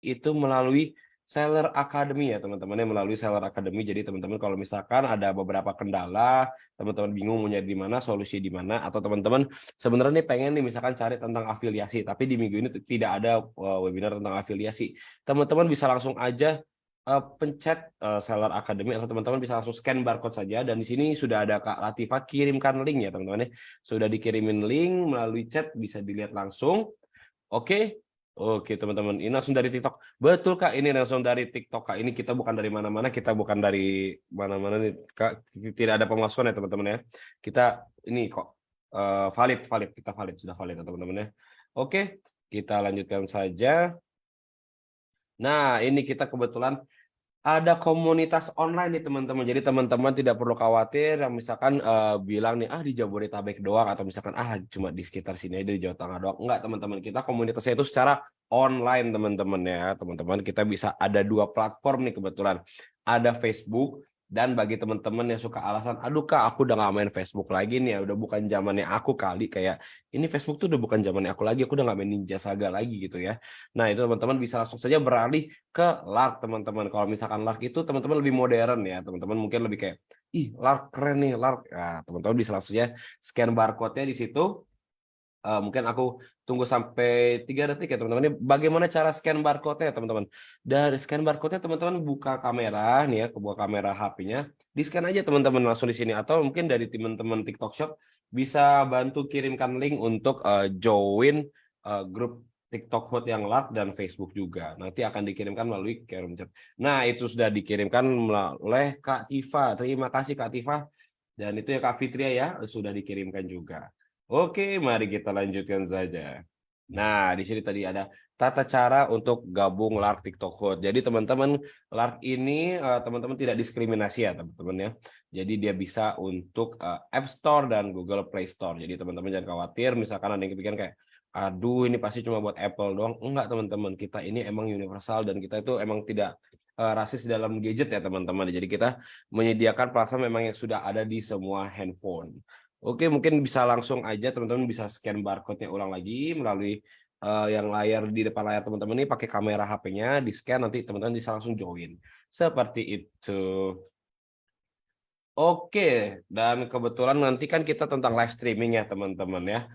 itu melalui Seller Academy ya teman-teman ya, melalui Seller Academy. Jadi teman-teman kalau misalkan ada beberapa kendala, teman-teman bingung mau nyari di mana, solusi di mana, atau teman-teman sebenarnya nih pengen nih misalkan cari tentang afiliasi, tapi di minggu ini tidak ada webinar tentang afiliasi. Teman-teman bisa langsung aja pencet Seller Academy, atau teman-teman bisa langsung scan barcode saja, dan di sini sudah ada Kak Latifah kirimkan link ya teman-teman ya. Sudah dikirimin link melalui chat, bisa dilihat langsung. Oke. Oke teman-teman, ini langsung dari TikTok. Betul Kak, ini langsung dari TikTok Kak. Ini kita bukan dari mana-mana, kita bukan dari mana-mana nih Kak. Tidak ada pemasukan ya teman-teman ya. Kita ini kok valid, kita valid, sudah valid ya teman-teman ya. Oke, kita lanjutkan saja. Nah, ini kita kebetulan ada komunitas online nih teman-teman. Jadi teman-teman tidak perlu khawatir yang misalkan bilang nih di Jabodetabek doang, atau misalkan cuma di sekitar sini aja di Jawa Tengah doang. Enggak teman-teman, kita komunitasnya itu secara online teman-teman ya. Teman-teman kita bisa ada 2 platform nih kebetulan. Ada Facebook, dan bagi teman-teman yang suka alasan, aduh Kak aku udah gak main Facebook lagi nih ya, udah bukan zamannya aku kali, kayak ini Facebook tuh udah bukan zamannya aku lagi, aku udah gak main Ninja Saga lagi gitu ya. Nah itu teman-teman bisa langsung saja beralih ke Lark teman-teman. Kalau misalkan Lark itu teman-teman lebih modern ya, teman-teman mungkin lebih kayak, ih Lark keren nih Lark. Nah, teman-teman bisa langsung ya scan barcode-nya di situ. Mungkin aku tunggu sampai 3 detik ya teman-teman. Ini bagaimana cara scan barcode-nya teman-teman. Dari scan barcode-nya teman-teman buka kamera nih ya, buka kamera HP-nya, di-scan aja teman-teman langsung di sini, atau mungkin dari teman-teman TikTok Shop bisa bantu kirimkan link untuk join grup TikTok Vote yang Lark dan Facebook juga. Nanti akan dikirimkan melalui Kerum Chat. Nah, itu sudah dikirimkan oleh Kak Tifa. Terima kasih Kak Tifa. Dan itu ya Kak Fitria ya, sudah dikirimkan juga. Oke, mari kita lanjutkan saja. Nah, di sini tadi ada tata cara untuk gabung Lark TikTok Vote. Jadi teman-teman, Lark ini teman-teman tidak diskriminasi ya teman-teman ya. Jadi dia bisa untuk App Store dan Google Play Store. Jadi teman-teman jangan khawatir, misalkan ada yang kepikiran kayak, aduh ini pasti cuma buat Apple doang. Enggak teman-teman, kita ini emang universal, dan kita itu emang tidak rasis dalam gadget ya teman-teman. Jadi kita menyediakan platform memang yang sudah ada di semua handphone. Oke, mungkin bisa langsung aja teman-teman bisa scan barcode-nya ulang lagi melalui yang layar di depan layar teman-teman ini, pakai kamera HP-nya, di-scan, nanti teman-teman bisa langsung join. Seperti itu. Oke, dan kebetulan nanti kan kita tentang live streaming ya teman-teman ya.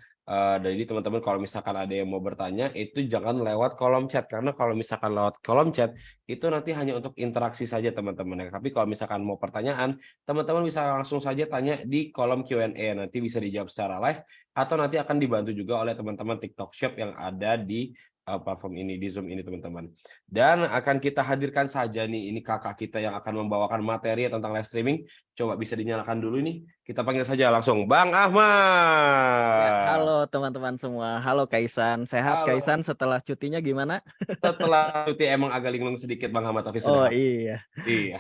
Jadi teman-teman kalau misalkan ada yang mau bertanya, itu jangan lewat kolom chat, karena kalau misalkan lewat kolom chat itu nanti hanya untuk interaksi saja teman-teman ya. Tapi kalau misalkan mau pertanyaan, teman-teman bisa langsung saja tanya di kolom Q&A, nanti bisa dijawab secara live, atau nanti akan dibantu juga oleh teman-teman TikTok Shop yang ada di platform ini, di Zoom ini teman-teman. Dan akan kita hadirkan saja nih, ini kakak kita yang akan membawakan materi tentang live streaming. Coba bisa dinyalakan dulu nih. Kita panggil saja langsung Bang Ya, Ahmad. halo teman-teman semua. Halo Kaisan. Sehat Kaisan Halo. setelah cutinya gimana? Setelah cuti emang agak linglung sedikit Bang Ahmad, tapi sudah Oh happy. iya. Iya.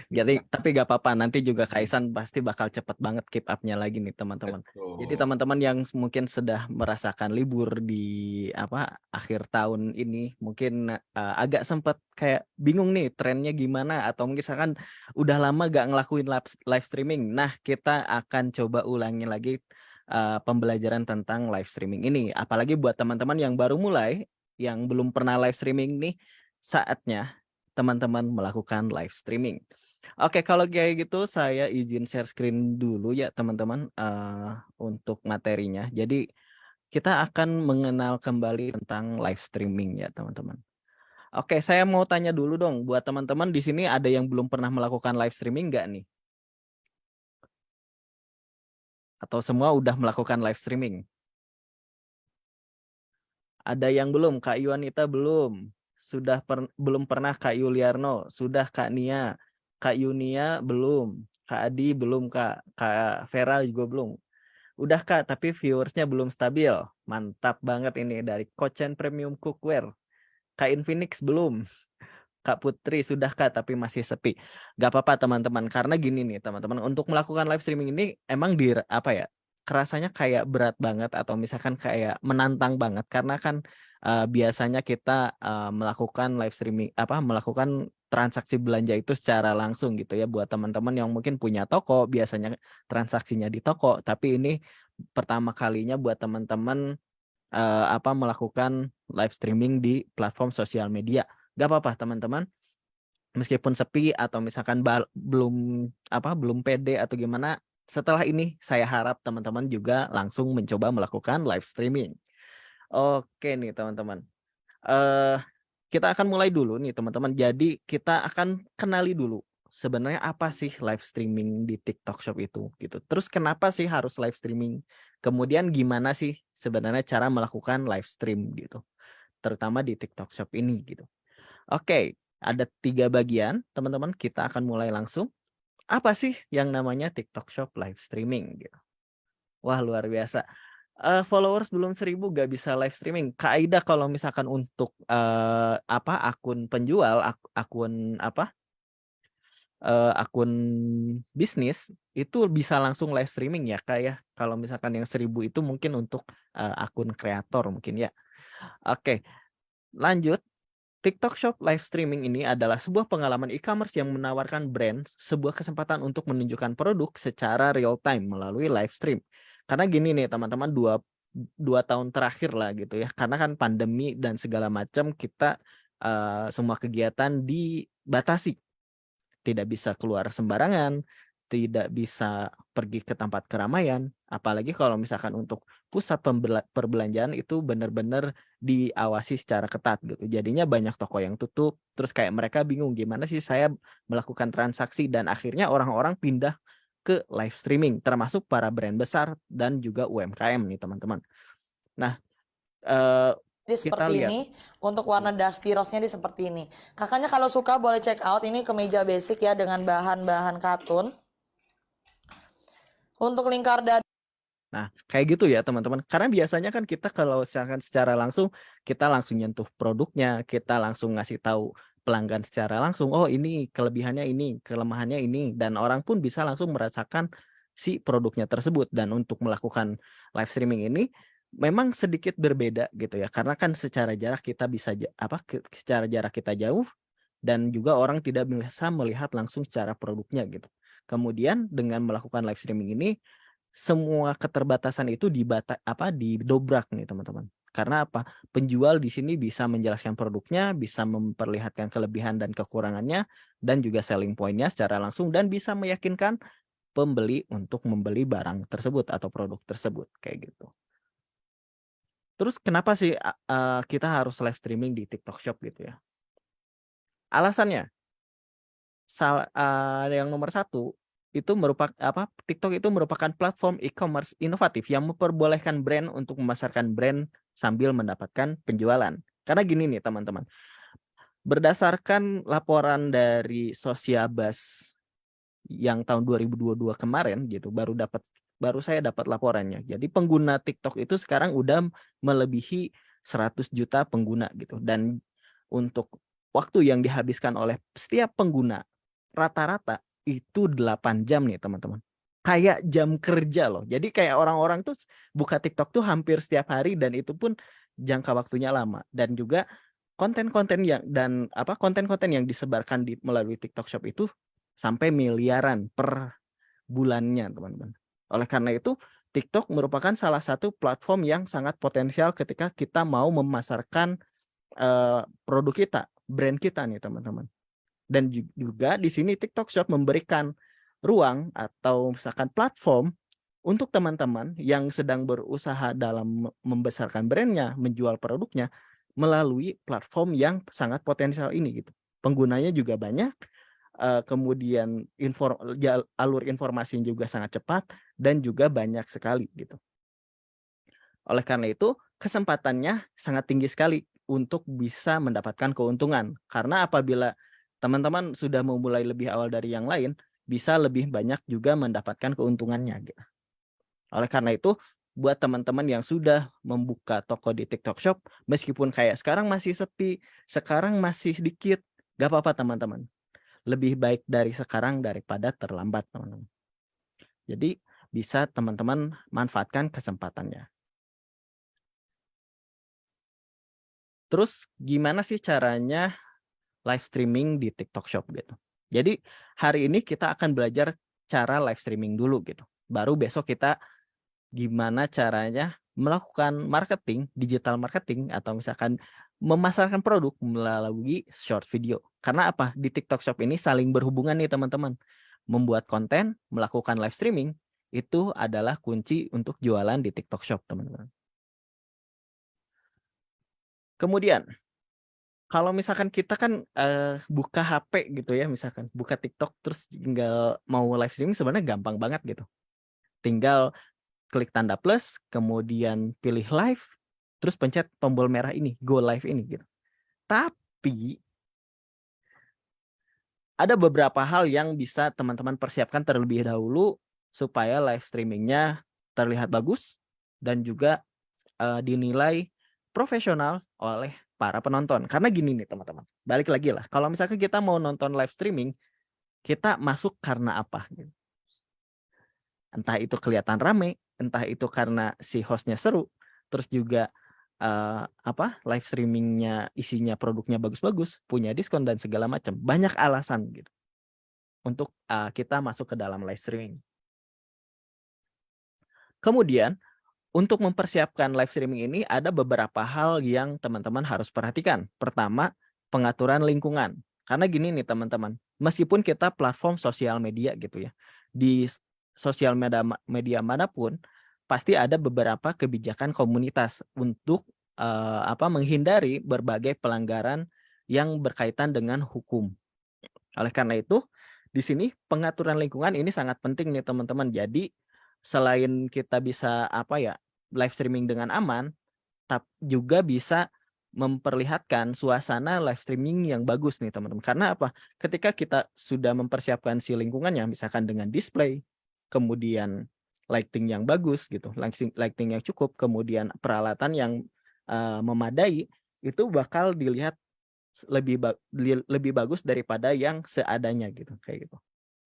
Jadi tapi gak apa-apa. Nanti juga Kaisan pasti bakal cepet banget keep up-nya lagi nih teman-teman. Jadi Betul. teman-teman yang mungkin sudah merasakan libur di akhir tahun ini, mungkin agak sempet kayak bingung nih trennya gimana, atau mungkin misalkan udah lama gak ngelakuin live streaming. Nah, kita akan coba ulangi lagi pembelajaran tentang live streaming ini. Apalagi buat teman-teman yang baru mulai, yang belum pernah live streaming nih, saatnya teman-teman melakukan live streaming. Oke, kalau kayak gitu saya izin share screen dulu ya teman-teman untuk materinya. Jadi kita akan mengenal kembali tentang live streaming ya teman-teman. Oke, saya mau tanya dulu dong, buat teman-teman di sini ada yang belum pernah melakukan live streaming nggak nih? Atau semua udah melakukan live streaming? Ada yang belum? Kak Yuanita belum. Belum pernah Kak Yuliarno. Sudah Kak Nia. Kak Yunia belum. Kak Adi belum Kak. Kak Vera juga belum. Udah Kak, tapi viewersnya belum stabil. Mantap banget ini dari Kochen Premium Cookware. Kak Infinix belum. Kak Putri sudah Kak, tapi masih sepi. Gak apa-apa teman-teman, karena gini nih teman-teman, untuk melakukan live streaming ini emang kerasanya kayak berat banget, atau misalkan kayak menantang banget, karena kan biasanya kita melakukan live streaming, melakukan transaksi belanja itu secara langsung gitu ya, buat teman-teman yang mungkin punya toko, biasanya transaksinya di toko, tapi ini pertama kalinya buat teman-teman melakukan live streaming di platform sosial media. Gak apa-apa teman-teman, meskipun sepi atau misalkan belum pede atau gimana, setelah ini saya harap teman-teman juga langsung mencoba melakukan live streaming. Oke nih teman-teman. Eh kita akan mulai dulu nih teman-teman. Jadi kita akan kenali dulu sebenarnya apa sih live streaming di TikTok Shop itu gitu. Terus kenapa sih harus live streaming? Kemudian gimana sih sebenarnya cara melakukan live stream gitu. Terutama di TikTok Shop ini gitu. Oke, ada 3 bagian teman-teman. Kita akan mulai langsung. Apa sih yang namanya TikTok Shop live streaming gitu. Wah luar biasa. Followers belum 1000 gak bisa live streaming. Kaidah kalau misalkan untuk akun penjual, akun bisnis itu bisa langsung live streaming ya Kak ya. Kalau misalkan yang 1000 itu mungkin untuk akun kreator mungkin ya. Oke, lanjut. TikTok Shop live streaming ini adalah sebuah pengalaman e-commerce yang menawarkan brand sebuah kesempatan untuk menunjukkan produk secara real time melalui live stream. Karena gini nih teman-teman, dua tahun terakhir lah gitu ya. Karena kan pandemi dan segala macam kita semua kegiatan dibatasi. Tidak bisa keluar sembarangan, tidak bisa pergi ke tempat keramaian, apalagi kalau misalkan untuk pusat perbelanjaan itu benar-benar diawasi secara ketat gitu. Jadinya banyak toko yang tutup, terus kayak mereka bingung gimana sih saya melakukan transaksi, dan akhirnya orang-orang pindah ke live streaming, termasuk para brand besar dan juga UMKM nih teman-teman. Nah, eh, Jadi kita seperti lihat. ini, untuk warna dusty rose-nya di seperti ini. Kakaknya kalau suka boleh check out, ini kemeja basic ya dengan bahan-bahan katun. Untuk lingkar dada. Nah, kayak gitu ya teman-teman. Karena biasanya kan kita kalau secara langsung, kita langsung nyentuh produknya, kita langsung ngasih tahu pelanggan secara langsung, oh ini kelebihannya ini, kelemahannya ini, dan orang pun bisa langsung merasakan si produknya tersebut. Dan untuk melakukan live streaming ini memang sedikit berbeda gitu ya. Karena kan secara jarak kita bisa secara jarak kita jauh, dan juga orang tidak bisa melihat langsung secara produknya gitu. Kemudian dengan melakukan live streaming ini, semua keterbatasan itu didobrak nih teman-teman. Karena apa? Penjual di sini bisa menjelaskan produknya, bisa memperlihatkan kelebihan dan kekurangannya, dan juga selling point-nya secara langsung, dan bisa meyakinkan pembeli untuk membeli barang tersebut atau produk tersebut kayak gitu. Terus kenapa sih kita harus live streaming di TikTok Shop gitu ya? Alasannya, yang nomor 1 itu TikTok itu merupakan platform e-commerce inovatif yang memperbolehkan brand untuk memasarkan brand sambil mendapatkan penjualan. Karena gini nih teman-teman, berdasarkan laporan dari Sosiabas yang tahun 2022 kemarin gitu, baru saya dapat laporannya. Jadi pengguna TikTok itu sekarang udah melebihi 100 juta pengguna gitu, dan untuk waktu yang dihabiskan oleh setiap pengguna rata-rata itu 8 jam nih teman-teman. Kayak jam kerja loh. Jadi kayak orang-orang tuh buka TikTok tuh hampir setiap hari, dan itu pun jangka waktunya lama. Dan juga konten-konten yang disebarkan melalui TikTok Shop itu sampai miliaran per bulannya teman-teman. Oleh karena itu TikTok merupakan salah satu platform yang sangat potensial ketika kita mau memasarkan produk kita, brand kita nih teman-teman. Dan juga di sini TikTok Shop memberikan ruang atau misalkan platform untuk teman-teman yang sedang berusaha dalam membesarkan brandnya, menjual produknya melalui platform yang sangat potensial ini gitu. Penggunanya juga banyak, kemudian alur informasi juga sangat cepat, dan juga banyak sekali gitu. Oleh karena itu kesempatannya sangat tinggi sekali untuk bisa mendapatkan keuntungan. Karena apabila teman-teman sudah memulai lebih awal dari yang lain, bisa lebih banyak juga mendapatkan keuntungannya gitu. Oleh karena itu, buat teman-teman yang sudah membuka toko di TikTok Shop, meskipun kayak sekarang masih sepi, sekarang masih sedikit, gak apa-apa teman-teman. Lebih baik dari sekarang daripada terlambat teman-teman. Jadi bisa teman-teman manfaatkan kesempatannya. Terus gimana sih caranya live streaming di TikTok Shop gitu? Jadi hari ini kita akan belajar cara live streaming dulu gitu. Baru besok kita gimana caranya melakukan marketing, digital marketing, atau misalkan memasarkan produk melalui short video. Karena apa? Di TikTok Shop ini saling berhubungan nih teman-teman. Membuat konten, melakukan live streaming, itu adalah kunci untuk jualan di TikTok Shop, teman-teman. Kemudian, kalau misalkan kita kan buka HP gitu ya, misalkan buka TikTok terus tinggal mau live streaming sebenarnya gampang banget gitu. Tinggal klik tanda plus, kemudian pilih live, terus pencet tombol merah ini, go live ini gitu. Tapi ada beberapa hal yang bisa teman-teman persiapkan terlebih dahulu supaya live streamingnya terlihat bagus dan juga dinilai profesional oleh para penonton. Karena gini nih teman-teman, balik lagi lah. Kalau misalkan kita mau nonton live streaming, kita masuk karena apa? Entah itu kelihatan rame, entah itu karena si hostnya seru, terus juga live streamingnya isinya produknya bagus-bagus, punya diskon dan segala macam. Banyak alasan gitu untuk kita masuk ke dalam live streaming. Kemudian untuk mempersiapkan live streaming ini ada beberapa hal yang teman-teman harus perhatikan. Pertama, pengaturan lingkungan. Karena gini nih teman-teman, meskipun kita platform sosial media gitu ya, di sosial media manapun pasti ada beberapa kebijakan komunitas untuk menghindari berbagai pelanggaran yang berkaitan dengan hukum. Oleh karena itu, di sini pengaturan lingkungan ini sangat penting nih teman-teman. Jadi selain kita bisa live streaming dengan aman, juga bisa memperlihatkan suasana live streaming yang bagus nih teman-teman. Karena apa? Ketika kita sudah mempersiapkan si lingkungannya, misalkan dengan display, kemudian lighting yang bagus gitu, lighting yang cukup, kemudian peralatan yang memadai, itu bakal dilihat lebih bagus daripada yang seadanya gitu, kayak gitu.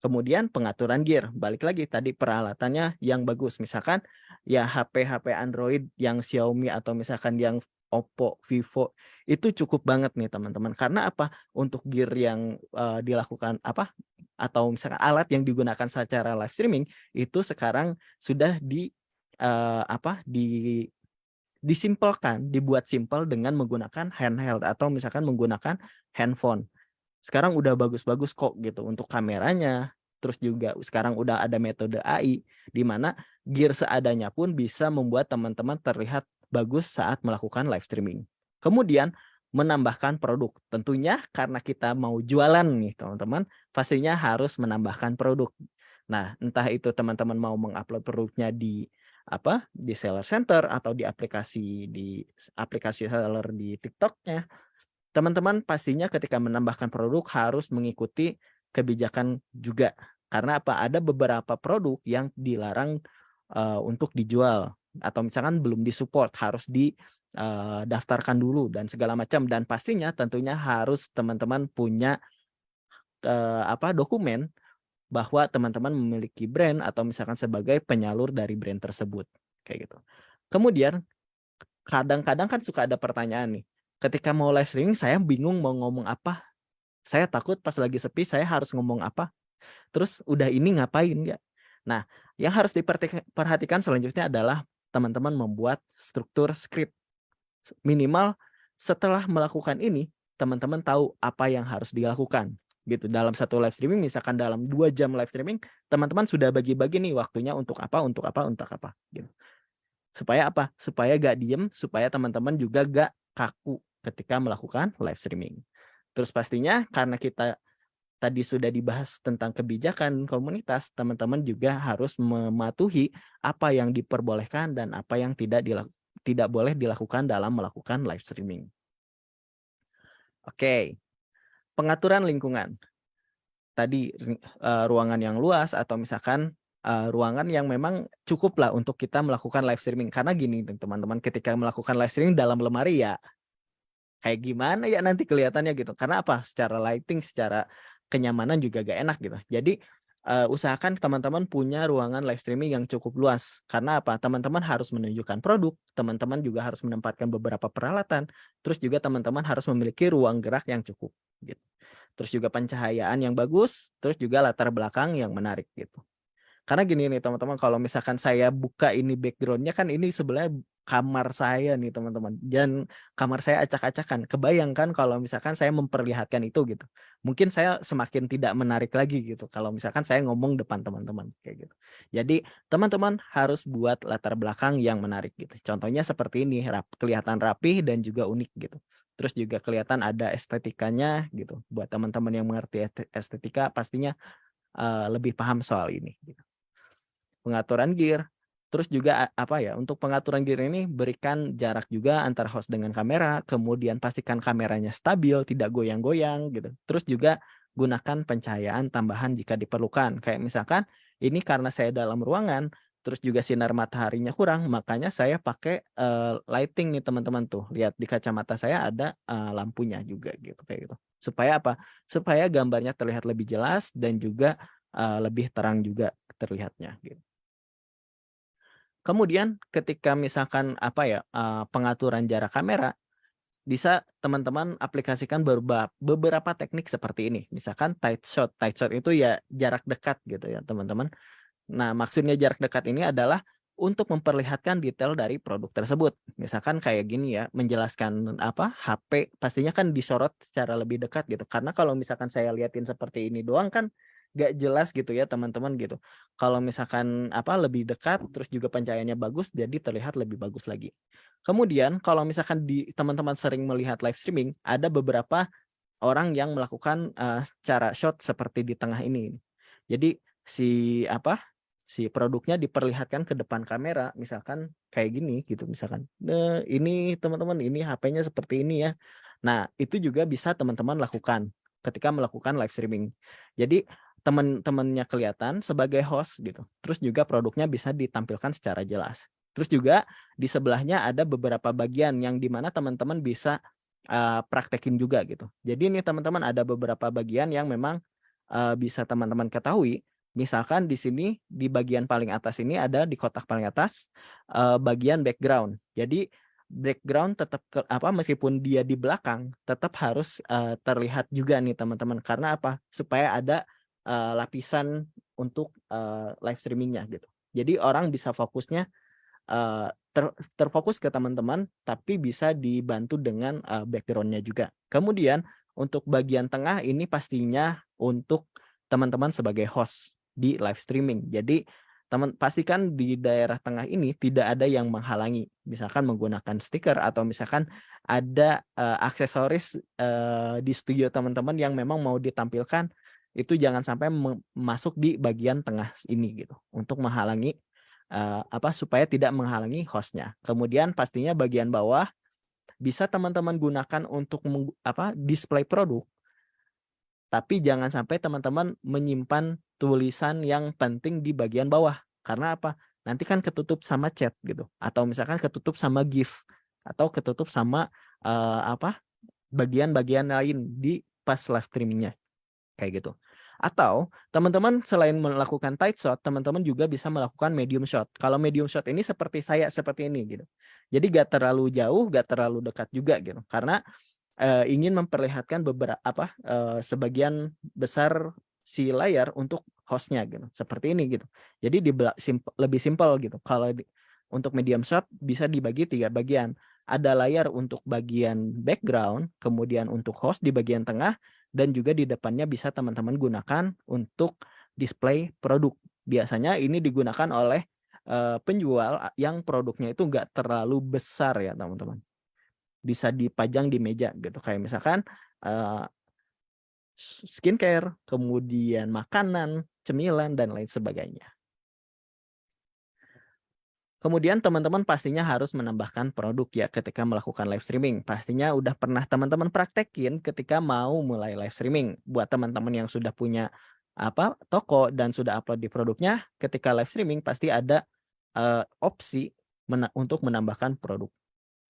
Kemudian pengaturan gear, balik lagi tadi peralatannya yang bagus. Misalkan ya HP Android yang Xiaomi atau misalkan yang Oppo, Vivo itu cukup banget nih teman-teman. Karena apa? Untuk gear yang dilakukan atau misalkan alat yang digunakan secara live streaming itu sekarang sudah disimpelkan, dibuat simpel dengan menggunakan handheld atau misalkan menggunakan handphone. Sekarang udah bagus-bagus kok gitu untuk kameranya. Terus juga sekarang udah ada metode AI di mana gear seadanya pun bisa membuat teman-teman terlihat bagus saat melakukan live streaming. Kemudian menambahkan produk. Tentunya karena kita mau jualan nih teman-teman, pastinya harus menambahkan produk. Nah, entah itu teman-teman mau mengupload produknya di seller center atau di aplikasi seller di TikTok-nya. Teman-teman pastinya ketika menambahkan produk harus mengikuti kebijakan juga. Karena apa? Ada beberapa produk yang dilarang untuk dijual atau misalkan belum disupport, harus didaftarkan dulu dan segala macam. Dan pastinya tentunya harus teman-teman punya dokumen bahwa teman-teman memiliki brand atau misalkan sebagai penyalur dari brand tersebut, kayak gitu. Kemudian kadang-kadang kan suka ada pertanyaan nih, ketika mau live streaming saya bingung mau ngomong apa, saya takut pas lagi sepi saya harus ngomong apa, terus udah ini ngapain ya. Nah, yang harus diperhatikan selanjutnya adalah teman-teman membuat struktur skrip. Minimal setelah melakukan ini, teman-teman tahu apa yang harus dilakukan gitu. Dalam satu live streaming, misalkan dalam 2 jam live streaming, teman-teman sudah bagi-bagi nih waktunya untuk apa gitu. Supaya apa? Supaya gak diem, supaya teman-teman juga gak kaku ketika melakukan live streaming. Terus pastinya karena kita tadi sudah dibahas tentang kebijakan komunitas, teman-teman juga harus mematuhi apa yang diperbolehkan dan apa yang tidak boleh dilakukan dalam melakukan live streaming. Oke, pengaturan lingkungan. Tadi ruangan yang luas atau misalkan ruangan yang memang cukup lah untuk kita melakukan live streaming. Karena gini teman-teman, ketika melakukan live streaming dalam lemari ya kayak gimana ya nanti kelihatannya gitu. Karena apa? Secara lighting, secara kenyamanan juga gak enak gitu. Jadi usahakan teman-teman punya ruangan live streaming yang cukup luas. Karena apa? Teman-teman harus menunjukkan produk, teman-teman juga harus menempatkan beberapa peralatan, terus juga teman-teman harus memiliki ruang gerak yang cukup gitu. Terus juga pencahayaan yang bagus, terus juga latar belakang yang menarik gitu. Karena gini nih teman-teman, kalau misalkan saya buka ini backgroundnya kan ini sebenarnya kamar saya nih teman-teman, dan kamar saya acak-acakan. Kebayangkan kalau misalkan saya memperlihatkan itu gitu. Mungkin saya semakin tidak menarik lagi gitu kalau misalkan saya ngomong depan teman-teman kayak gitu. Jadi teman-teman harus buat latar belakang yang menarik gitu. Contohnya seperti ini, kelihatan rapih dan juga unik gitu. Terus juga kelihatan ada estetikanya gitu. Buat teman-teman yang mengerti estetika pastinya lebih paham soal ini gitu. Pengaturan gear. Terus juga apa ya, untuk pengaturan gear ini berikan jarak juga antara host dengan kamera, kemudian pastikan kameranya stabil, tidak goyang-goyang gitu. Terus juga gunakan pencahayaan tambahan jika diperlukan. Kayak misalkan ini karena saya dalam ruangan, terus juga sinar mataharinya kurang, makanya saya pakai lighting nih teman-teman tuh. Lihat di kacamata saya ada lampunya juga gitu kayak gitu. Supaya apa? Supaya gambarnya terlihat lebih jelas dan juga lebih terang juga terlihatnya gitu. Kemudian ketika misalkan apa ya, pengaturan jarak kamera, bisa teman-teman aplikasikan beberapa teknik seperti ini. Misalkan tight shot. Tight shot itu ya jarak dekat gitu ya teman-teman. Nah, maksudnya jarak dekat ini adalah untuk memperlihatkan detail dari produk tersebut. Misalkan kayak gini ya, menjelaskan apa, HP pastinya kan disorot secara lebih dekat gitu. Karena kalau misalkan saya liatin seperti ini doang kan nggak jelas gitu ya teman-teman gitu. Kalau misalkan apa lebih dekat terus juga pencahayaannya bagus jadi terlihat lebih bagus lagi. Kemudian kalau misalkan teman-teman sering melihat live streaming, ada beberapa orang yang melakukan cara shot seperti di tengah ini. Jadi si produknya diperlihatkan ke depan kamera, misalkan kayak gini gitu misalkan. Nah, ini teman-teman ini HP-nya seperti ini ya. Nah, itu juga bisa teman-teman lakukan ketika melakukan live streaming. Jadi teman-temannya kelihatan sebagai host gitu. Terus juga produknya bisa ditampilkan secara jelas. Terus juga di sebelahnya ada beberapa bagian yang dimana teman-teman bisa praktekin juga gitu. Jadi ini teman-teman ada beberapa bagian yang memang bisa teman-teman ketahui. Misalkan di sini di bagian paling atas ini ada di kotak paling atas bagian background. Jadi background tetap meskipun dia di belakang tetap harus terlihat juga nih teman-teman. Karena apa? Supaya ada lapisan untuk live streamingnya gitu. Jadi orang bisa fokusnya terfokus ke teman-teman, tapi bisa dibantu dengan background-nya juga. Kemudian untuk bagian tengah ini pastinya untuk teman-teman sebagai host di live streaming. Jadi pastikan di daerah tengah ini tidak ada yang menghalangi. Misalkan menggunakan stiker atau misalkan ada aksesoris di studio teman-teman yang memang mau ditampilkan, itu jangan sampai masuk di bagian tengah ini gitu untuk menghalangi supaya tidak menghalangi hostnya. Kemudian pastinya bagian bawah bisa teman-teman gunakan untuk display produk, tapi jangan sampai teman-teman menyimpan tulisan yang penting di bagian bawah. Karena apa? Nanti kan ketutup sama chat gitu, atau misalkan ketutup sama GIF, atau ketutup sama bagian-bagian lain di pas live streamingnya kayak gitu. Atau teman-teman selain melakukan tight shot, teman-teman juga bisa melakukan medium shot. Kalau medium shot ini seperti saya seperti ini gitu. Jadi gak terlalu jauh, gak terlalu dekat juga gitu. Karena ingin memperlihatkan sebagian besar si layar untuk hostnya gitu. Seperti ini gitu. Jadi lebih simpel gitu. Kalau untuk medium shot bisa dibagi 3 bagian. Ada layar untuk bagian background, kemudian untuk host di bagian tengah, dan juga di depannya bisa teman-teman gunakan untuk display produk. Biasanya ini digunakan oleh penjual yang produknya itu enggak terlalu besar ya teman-teman. Bisa dipajang di meja gitu. Kayak misalkan skincare, kemudian makanan, cemilan, dan lain sebagainya. Kemudian teman-teman pastinya harus menambahkan produk ya ketika melakukan live streaming. Pastinya udah pernah teman-teman praktekin ketika mau mulai live streaming. Buat teman-teman yang sudah punya toko dan sudah upload di produknya, ketika live streaming pasti ada opsi untuk menambahkan produk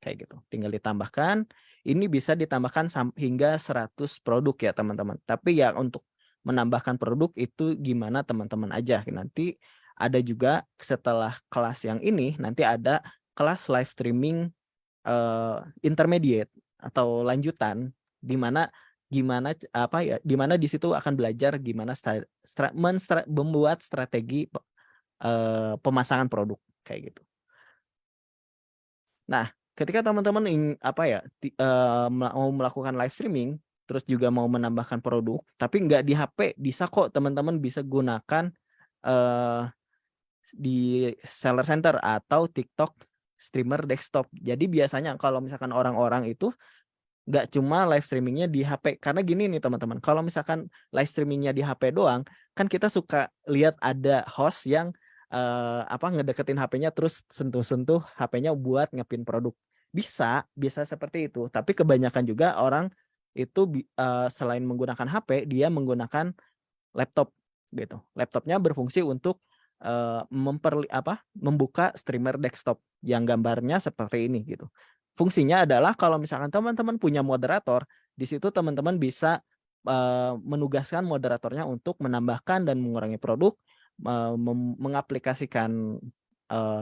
kayak gitu. Tinggal ditambahkan. Ini bisa ditambahkan hingga 100 produk ya teman-teman. Tapi ya untuk menambahkan produk itu gimana teman-teman aja. Nanti ada juga setelah kelas yang ini nanti ada kelas live streaming intermediate atau lanjutan di mana di situ akan belajar gimana membuat strategi pemasangan produk kayak gitu. Nah, ketika teman-teman mau melakukan live streaming, terus juga mau menambahkan produk, tapi nggak di HP, bisa kok teman-teman bisa gunakan eh, di Seller Center atau TikTok streamer desktop. Jadi biasanya kalau misalkan orang-orang itu nggak cuma live streamingnya di HP, karena gini nih teman-teman, kalau misalkan live streamingnya di HP doang, kan kita suka lihat ada host yang ngedeketin HP-nya terus sentuh-sentuh HP-nya buat ngepin produk. Bisa seperti itu. Tapi kebanyakan juga orang itu selain menggunakan HP, dia menggunakan laptop gitu. Laptopnya berfungsi untuk membuka streamer desktop yang gambarnya seperti ini gitu. Fungsinya adalah kalau misalkan teman-teman punya moderator, di situ teman-teman bisa menugaskan moderatornya untuk menambahkan dan mengurangi produk, mengaplikasikan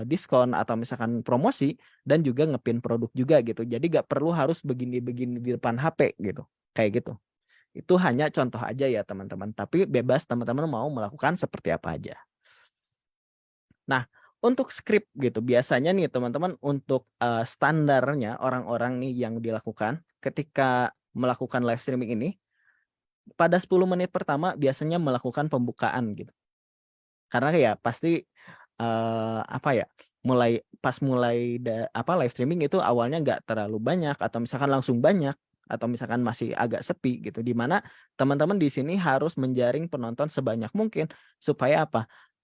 diskon atau misalkan promosi, dan juga ngepin produk juga gitu. Jadi nggak perlu harus begini-begini di depan HP gitu, kayak gitu. Itu hanya contoh aja ya teman-teman, tapi bebas teman-teman mau melakukan seperti apa aja. Nah, untuk skrip gitu, biasanya nih teman-teman untuk standarnya orang-orang nih yang dilakukan ketika melakukan live streaming ini, pada 10 menit pertama biasanya melakukan pembukaan gitu. Karena ya pasti mulai live streaming itu awalnya nggak terlalu banyak atau misalkan langsung banyak atau misalkan masih agak sepi gitu, di mana teman-teman di sini harus menjaring penonton sebanyak mungkin supaya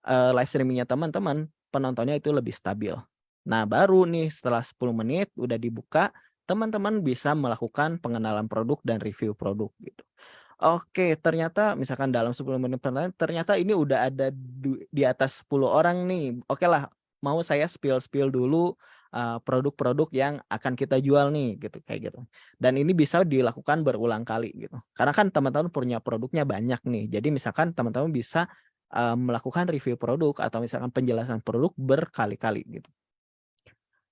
live streamingnya teman-teman penontonnya itu lebih stabil. Nah, baru nih setelah 10 menit udah dibuka, teman-teman bisa melakukan pengenalan produk dan review produk gitu. Oke, ternyata misalkan dalam 10 menit pertama ternyata ini udah ada di atas 10 orang nih. Oke lah, mau saya spill dulu produk-produk yang akan kita jual nih gitu, kayak gitu. Dan ini bisa dilakukan berulang kali gitu. Karena kan teman-teman punya produknya banyak nih. Jadi misalkan teman-teman bisa melakukan review produk atau misalkan penjelasan produk berkali-kali gitu.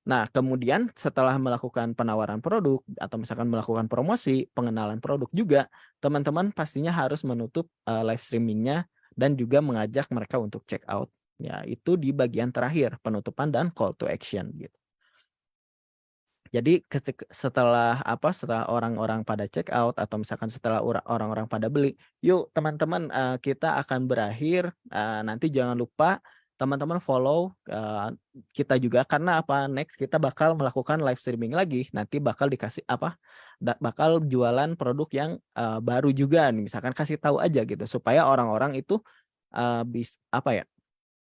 Nah, kemudian setelah melakukan penawaran produk atau misalkan melakukan promosi, pengenalan produk juga, teman-teman pastinya harus menutup live streamingnya dan juga mengajak mereka untuk check out. Ya, itu di bagian terakhir, penutupan dan call to action gitu. Jadi setelah orang-orang pada check out atau misalkan setelah orang-orang pada beli, yuk teman-teman kita akan berakhir, nanti jangan lupa teman-teman follow kita juga, karena next kita bakal melakukan live streaming lagi, nanti bakal dikasih bakal jualan produk yang baru juga nih, misalkan kasih tahu aja gitu supaya orang-orang itu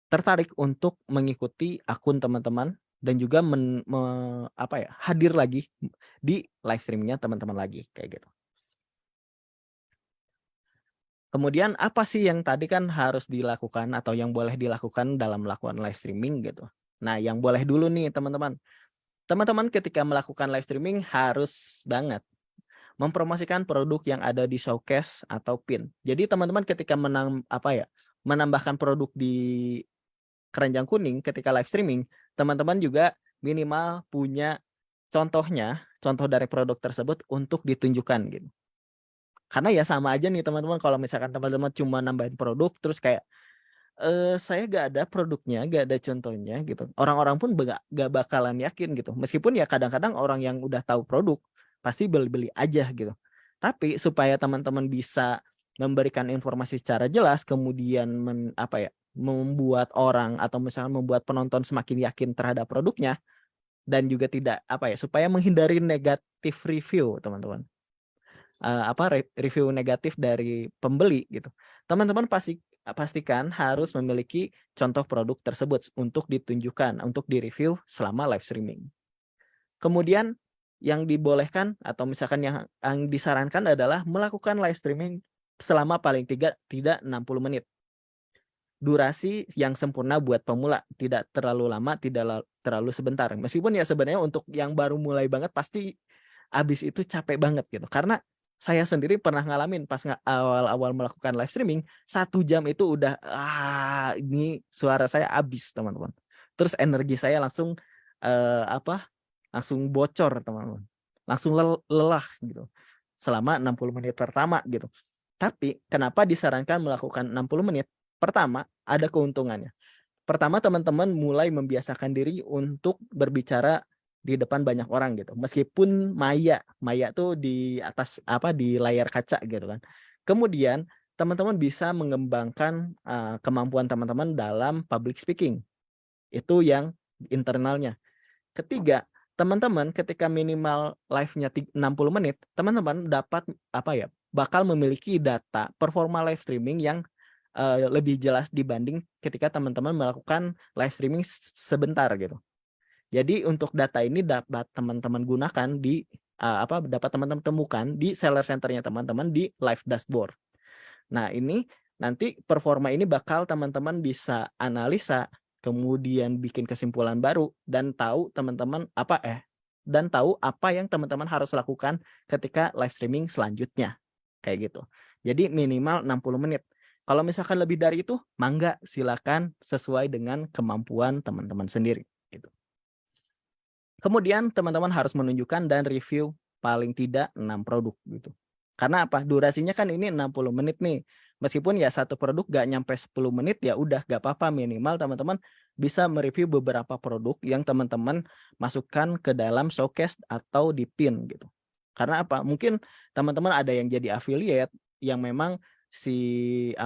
tertarik untuk mengikuti akun teman-teman dan juga hadir lagi di live streamingnya teman-teman lagi kayak gitu. Kemudian apa sih yang tadi kan harus dilakukan atau yang boleh dilakukan dalam melakukan live streaming gitu. Nah, yang boleh dulu nih teman-teman. Teman-teman ketika melakukan live streaming harus banget mempromosikan produk yang ada di showcase atau pin. Jadi teman-teman ketika menambahkan produk di keranjang kuning ketika live streaming, teman-teman juga minimal punya contoh dari produk tersebut untuk ditunjukkan gitu. Karena ya sama aja nih teman-teman, kalau misalkan teman-teman cuma nambahin produk terus kayak saya gak ada produknya, gak ada contohnya gitu. Orang-orang pun gak bakalan yakin gitu. Meskipun ya kadang-kadang orang yang udah tahu produk pasti beli-beli aja gitu. Tapi supaya teman-teman bisa memberikan informasi secara jelas, kemudian membuat orang atau misalnya membuat penonton semakin yakin terhadap produknya, dan juga tidak supaya menghindari negatif review teman-teman. Review negatif dari pembeli gitu. Teman-teman pastikan harus memiliki contoh produk tersebut untuk ditunjukkan, untuk direview selama live streaming. Kemudian yang dibolehkan atau misalkan yang disarankan adalah melakukan live streaming selama paling tidak 60 menit. Durasi yang sempurna buat pemula, tidak terlalu lama, tidak terlalu sebentar. Meskipun ya sebenarnya untuk yang baru mulai banget pasti abis itu capek banget gitu. Karena saya sendiri pernah ngalamin pas awal-awal melakukan live streaming, 1 jam itu udah ini suara saya habis teman-teman. Terus energi saya langsung langsung bocor teman-teman. Langsung lelah gitu. Selama 60 menit pertama gitu. Tapi kenapa disarankan melakukan 60 menit? Pertama, ada keuntungannya. Pertama, teman-teman mulai membiasakan diri untuk berbicara di depan banyak orang gitu. Meskipun maya tuh di atas di layar kaca gitu kan. Kemudian teman-teman bisa mengembangkan kemampuan teman-teman dalam public speaking. Itu yang internalnya. Ketiga, teman-teman ketika minimal live-nya 60 menit, teman-teman dapat bakal memiliki data performa live streaming yang lebih jelas dibanding ketika teman-teman melakukan live streaming sebentar gitu. Jadi untuk data ini dapat teman-teman gunakan dapat teman-teman temukan di seller center-nya teman-teman di live dashboard. Nah, ini nanti performa ini bakal teman-teman bisa analisa, kemudian bikin kesimpulan baru dan tahu apa yang teman-teman harus lakukan ketika live streaming selanjutnya. Kayak gitu. Jadi minimal 60 menit. Kalau misalkan lebih dari itu, mangga silakan sesuai dengan kemampuan teman-teman sendiri gitu. Kemudian teman-teman harus menunjukkan dan review paling tidak 6 produk gitu. Karena apa? Durasinya kan ini 60 menit nih. Meskipun ya satu produk gak nyampe 10 menit ya udah gak apa-apa, minimal teman-teman bisa mereview beberapa produk yang teman-teman masukkan ke dalam showcase atau di pin gitu. Karena apa? Mungkin teman-teman ada yang jadi affiliate yang memang si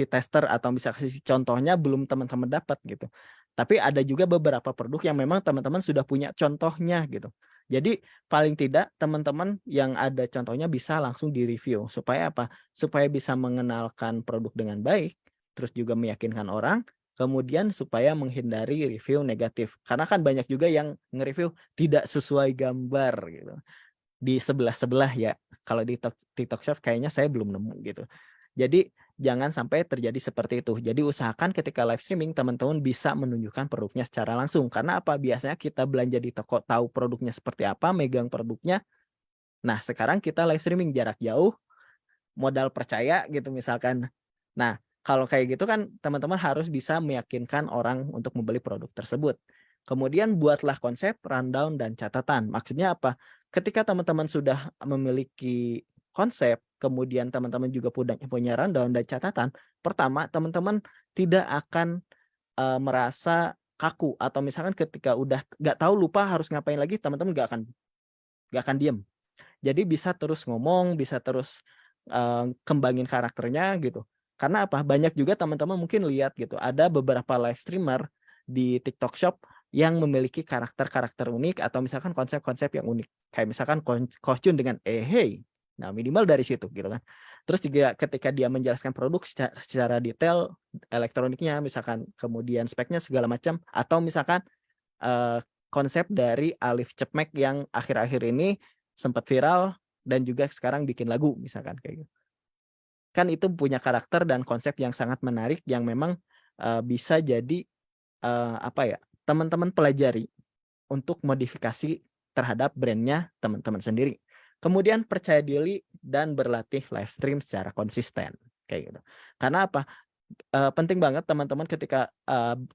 tester atau bisa kasih contohnya belum teman-teman dapat gitu. Tapi ada juga beberapa produk yang memang teman-teman sudah punya contohnya gitu. Jadi paling tidak teman-teman yang ada contohnya bisa langsung di-review. Supaya apa? Supaya bisa mengenalkan produk dengan baik, terus juga meyakinkan orang, kemudian supaya menghindari review negatif. Karena kan banyak juga yang nge-review tidak sesuai gambar gitu. Di sebelah-sebelah ya. Kalau di TikTok Shop kayaknya saya belum nemu gitu. Jadi jangan sampai terjadi seperti itu. Jadi usahakan ketika live streaming teman-teman bisa menunjukkan produknya secara langsung. Karena apa? Biasanya kita belanja di toko tahu produknya seperti apa, megang produknya. Nah, sekarang kita live streaming jarak jauh, modal percaya gitu misalkan. Nah, kalau kayak gitu kan teman-teman harus bisa meyakinkan orang untuk membeli produk tersebut. Kemudian buatlah konsep, rundown, dan catatan. Maksudnya apa? Ketika teman-teman sudah memiliki konsep, kemudian teman-teman juga punya rundown dan catatan, pertama teman-teman tidak akan merasa kaku atau misalkan ketika udah nggak tahu lupa harus ngapain lagi, teman-teman nggak akan diem. Jadi bisa terus ngomong, bisa terus kembangin karakternya gitu. Karena apa? Banyak juga teman-teman mungkin lihat gitu, ada beberapa live streamer di TikTok Shop yang memiliki karakter-karakter unik atau misalkan konsep-konsep yang unik. Kayak misalkan Kochun dengan hey. Nah, minimal dari situ gitu kan. Terus juga ketika dia menjelaskan produk secara detail, elektroniknya misalkan, kemudian speknya segala macam, atau misalkan konsep dari Alif Cepmek yang akhir-akhir ini sempat viral dan juga sekarang bikin lagu misalkan kayak gitu. Kan itu punya karakter dan konsep yang sangat menarik yang memang bisa jadi teman-teman pelajari untuk modifikasi terhadap brandnya teman-teman sendiri. Kemudian percaya diri dan berlatih live stream secara konsisten kayak gitu. Karena apa? Penting banget teman-teman ketika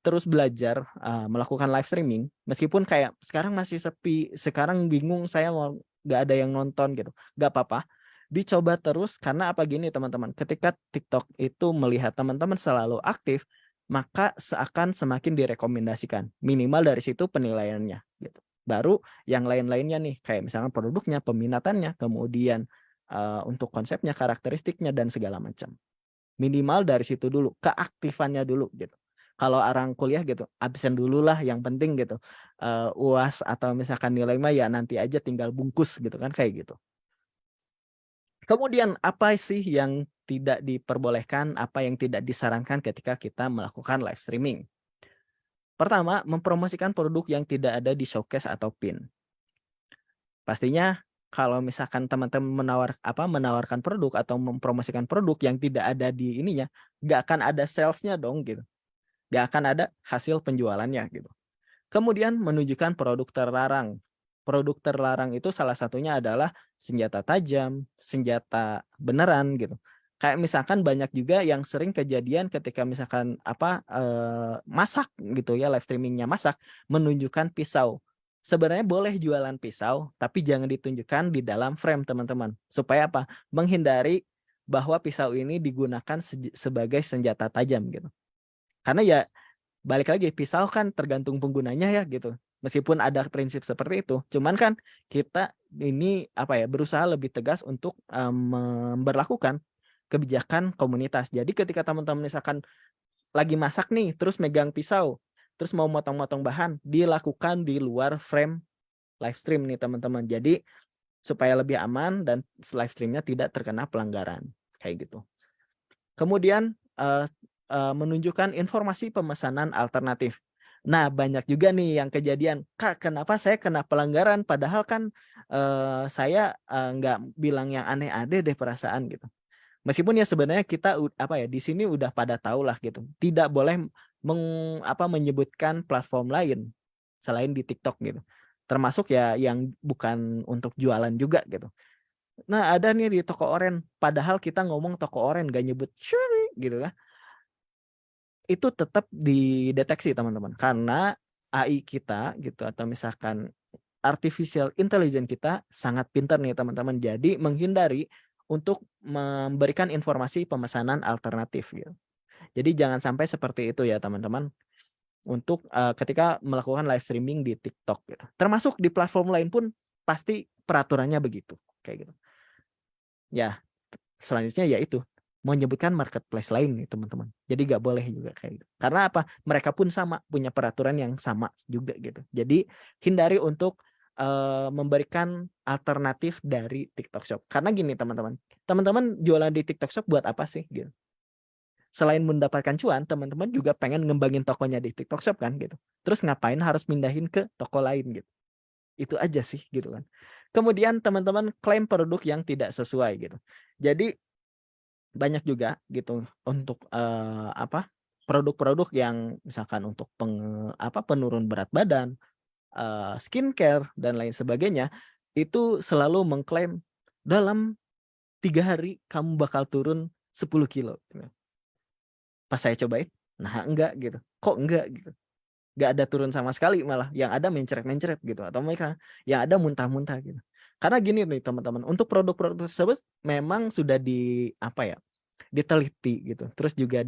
terus belajar melakukan live streaming, meskipun kayak sekarang masih sepi, sekarang bingung saya mau nggak ada yang nonton gitu, nggak apa-apa, dicoba terus. Karena apa, gini teman-teman, ketika TikTok itu melihat teman-teman selalu aktif, maka seakan semakin direkomendasikan, minimal dari situ penilaiannya gitu. Baru yang lain-lainnya nih, kayak misalnya produknya, peminatannya, kemudian untuk konsepnya, karakteristiknya, dan segala macam. Minimal dari situ dulu, keaktifannya dulu gitu. Kalau orang kuliah gitu, absen dulu lah yang penting gitu. UAS atau misalkan nilai mah ya nanti aja tinggal bungkus gitu kan, kayak gitu. Kemudian apa sih yang tidak diperbolehkan, apa yang tidak disarankan ketika kita melakukan live streaming? Pertama, mempromosikan produk yang tidak ada di showcase atau pin. Pastinya kalau misalkan teman-teman menawarkan produk atau mempromosikan produk yang tidak ada di ininya, nggak akan ada salesnya dong gitu. Nggak akan ada hasil penjualannya gitu. Kemudian menunjukkan produk terlarang. Produk terlarang itu salah satunya adalah senjata tajam, senjata beneran gitu. Kayak misalkan banyak juga yang sering kejadian ketika misalkan masak gitu ya, live streamingnya masak, menunjukkan pisau. Sebenarnya boleh jualan pisau, tapi jangan ditunjukkan di dalam frame teman-teman. Supaya apa? Menghindari bahwa pisau ini digunakan sebagai senjata tajam gitu. Karena ya balik lagi, pisau kan tergantung penggunanya ya gitu. Meskipun ada prinsip seperti itu, cuman kan kita ini apa ya, berusaha lebih tegas untuk memberlakukan kebijakan komunitas. Jadi ketika teman-teman misalkan lagi masak nih, terus megang pisau, terus mau motong-motong bahan, dilakukan di luar frame live stream nih teman-teman. Jadi supaya lebih aman dan live streamnya tidak terkena pelanggaran kayak gitu. Kemudian menunjukkan informasi pemesanan alternatif. Nah, banyak juga nih yang kejadian, Kak, kenapa saya kena pelanggaran padahal kan saya nggak bilang yang aneh-aneh deh perasaan gitu. Meskipun ya sebenarnya kita apa ya di sini udah pada tahu lah gitu. Tidak boleh menyebutkan platform lain selain di TikTok gitu. Termasuk ya yang bukan untuk jualan juga gitu. Nah, ada nih di toko oren, padahal kita ngomong toko oren gak nyebut Shuri gitu kan. Itu tetap dideteksi teman-teman, karena AI kita gitu atau misalkan artificial intelligence kita sangat pintar nih teman-teman. Jadi menghindari untuk memberikan informasi pemesanan alternatif gitu. Jadi jangan sampai seperti itu ya teman-teman. Untuk ketika melakukan live streaming di TikTok gitu. Termasuk di platform lain pun pasti peraturannya begitu kayak gitu. Ya, selanjutnya yaitu menyebutkan marketplace lain nih teman-teman. Jadi nggak boleh juga kayak gitu. Karena apa? Mereka pun sama punya peraturan yang sama juga gitu. Jadi hindari untuk memberikan alternatif dari TikTok Shop. Karena gini teman-teman, teman-teman jualan di TikTok Shop buat apa sih gitu? Selain mendapatkan cuan, teman-teman juga pengen ngembangin tokonya di TikTok Shop kan gitu. Terus ngapain harus pindahin ke toko lain gitu? Itu aja sih gitu kan. Kemudian teman-teman klaim produk yang tidak sesuai gitu. Jadi banyak juga gitu untuk produk-produk yang misalkan untuk penurun berat badan, skincare dan lain sebagainya, itu selalu mengklaim dalam 3 hari kamu bakal turun 10 kilo. Pas saya cobain, nah enggak gitu. Kok enggak gitu? Enggak ada turun sama sekali, malah yang ada mencret-mencret gitu, atau mereka yang ada muntah-muntah gitu. Karena gini nih teman-teman, untuk produk-produk tersebut memang sudah diteliti gitu. Terus juga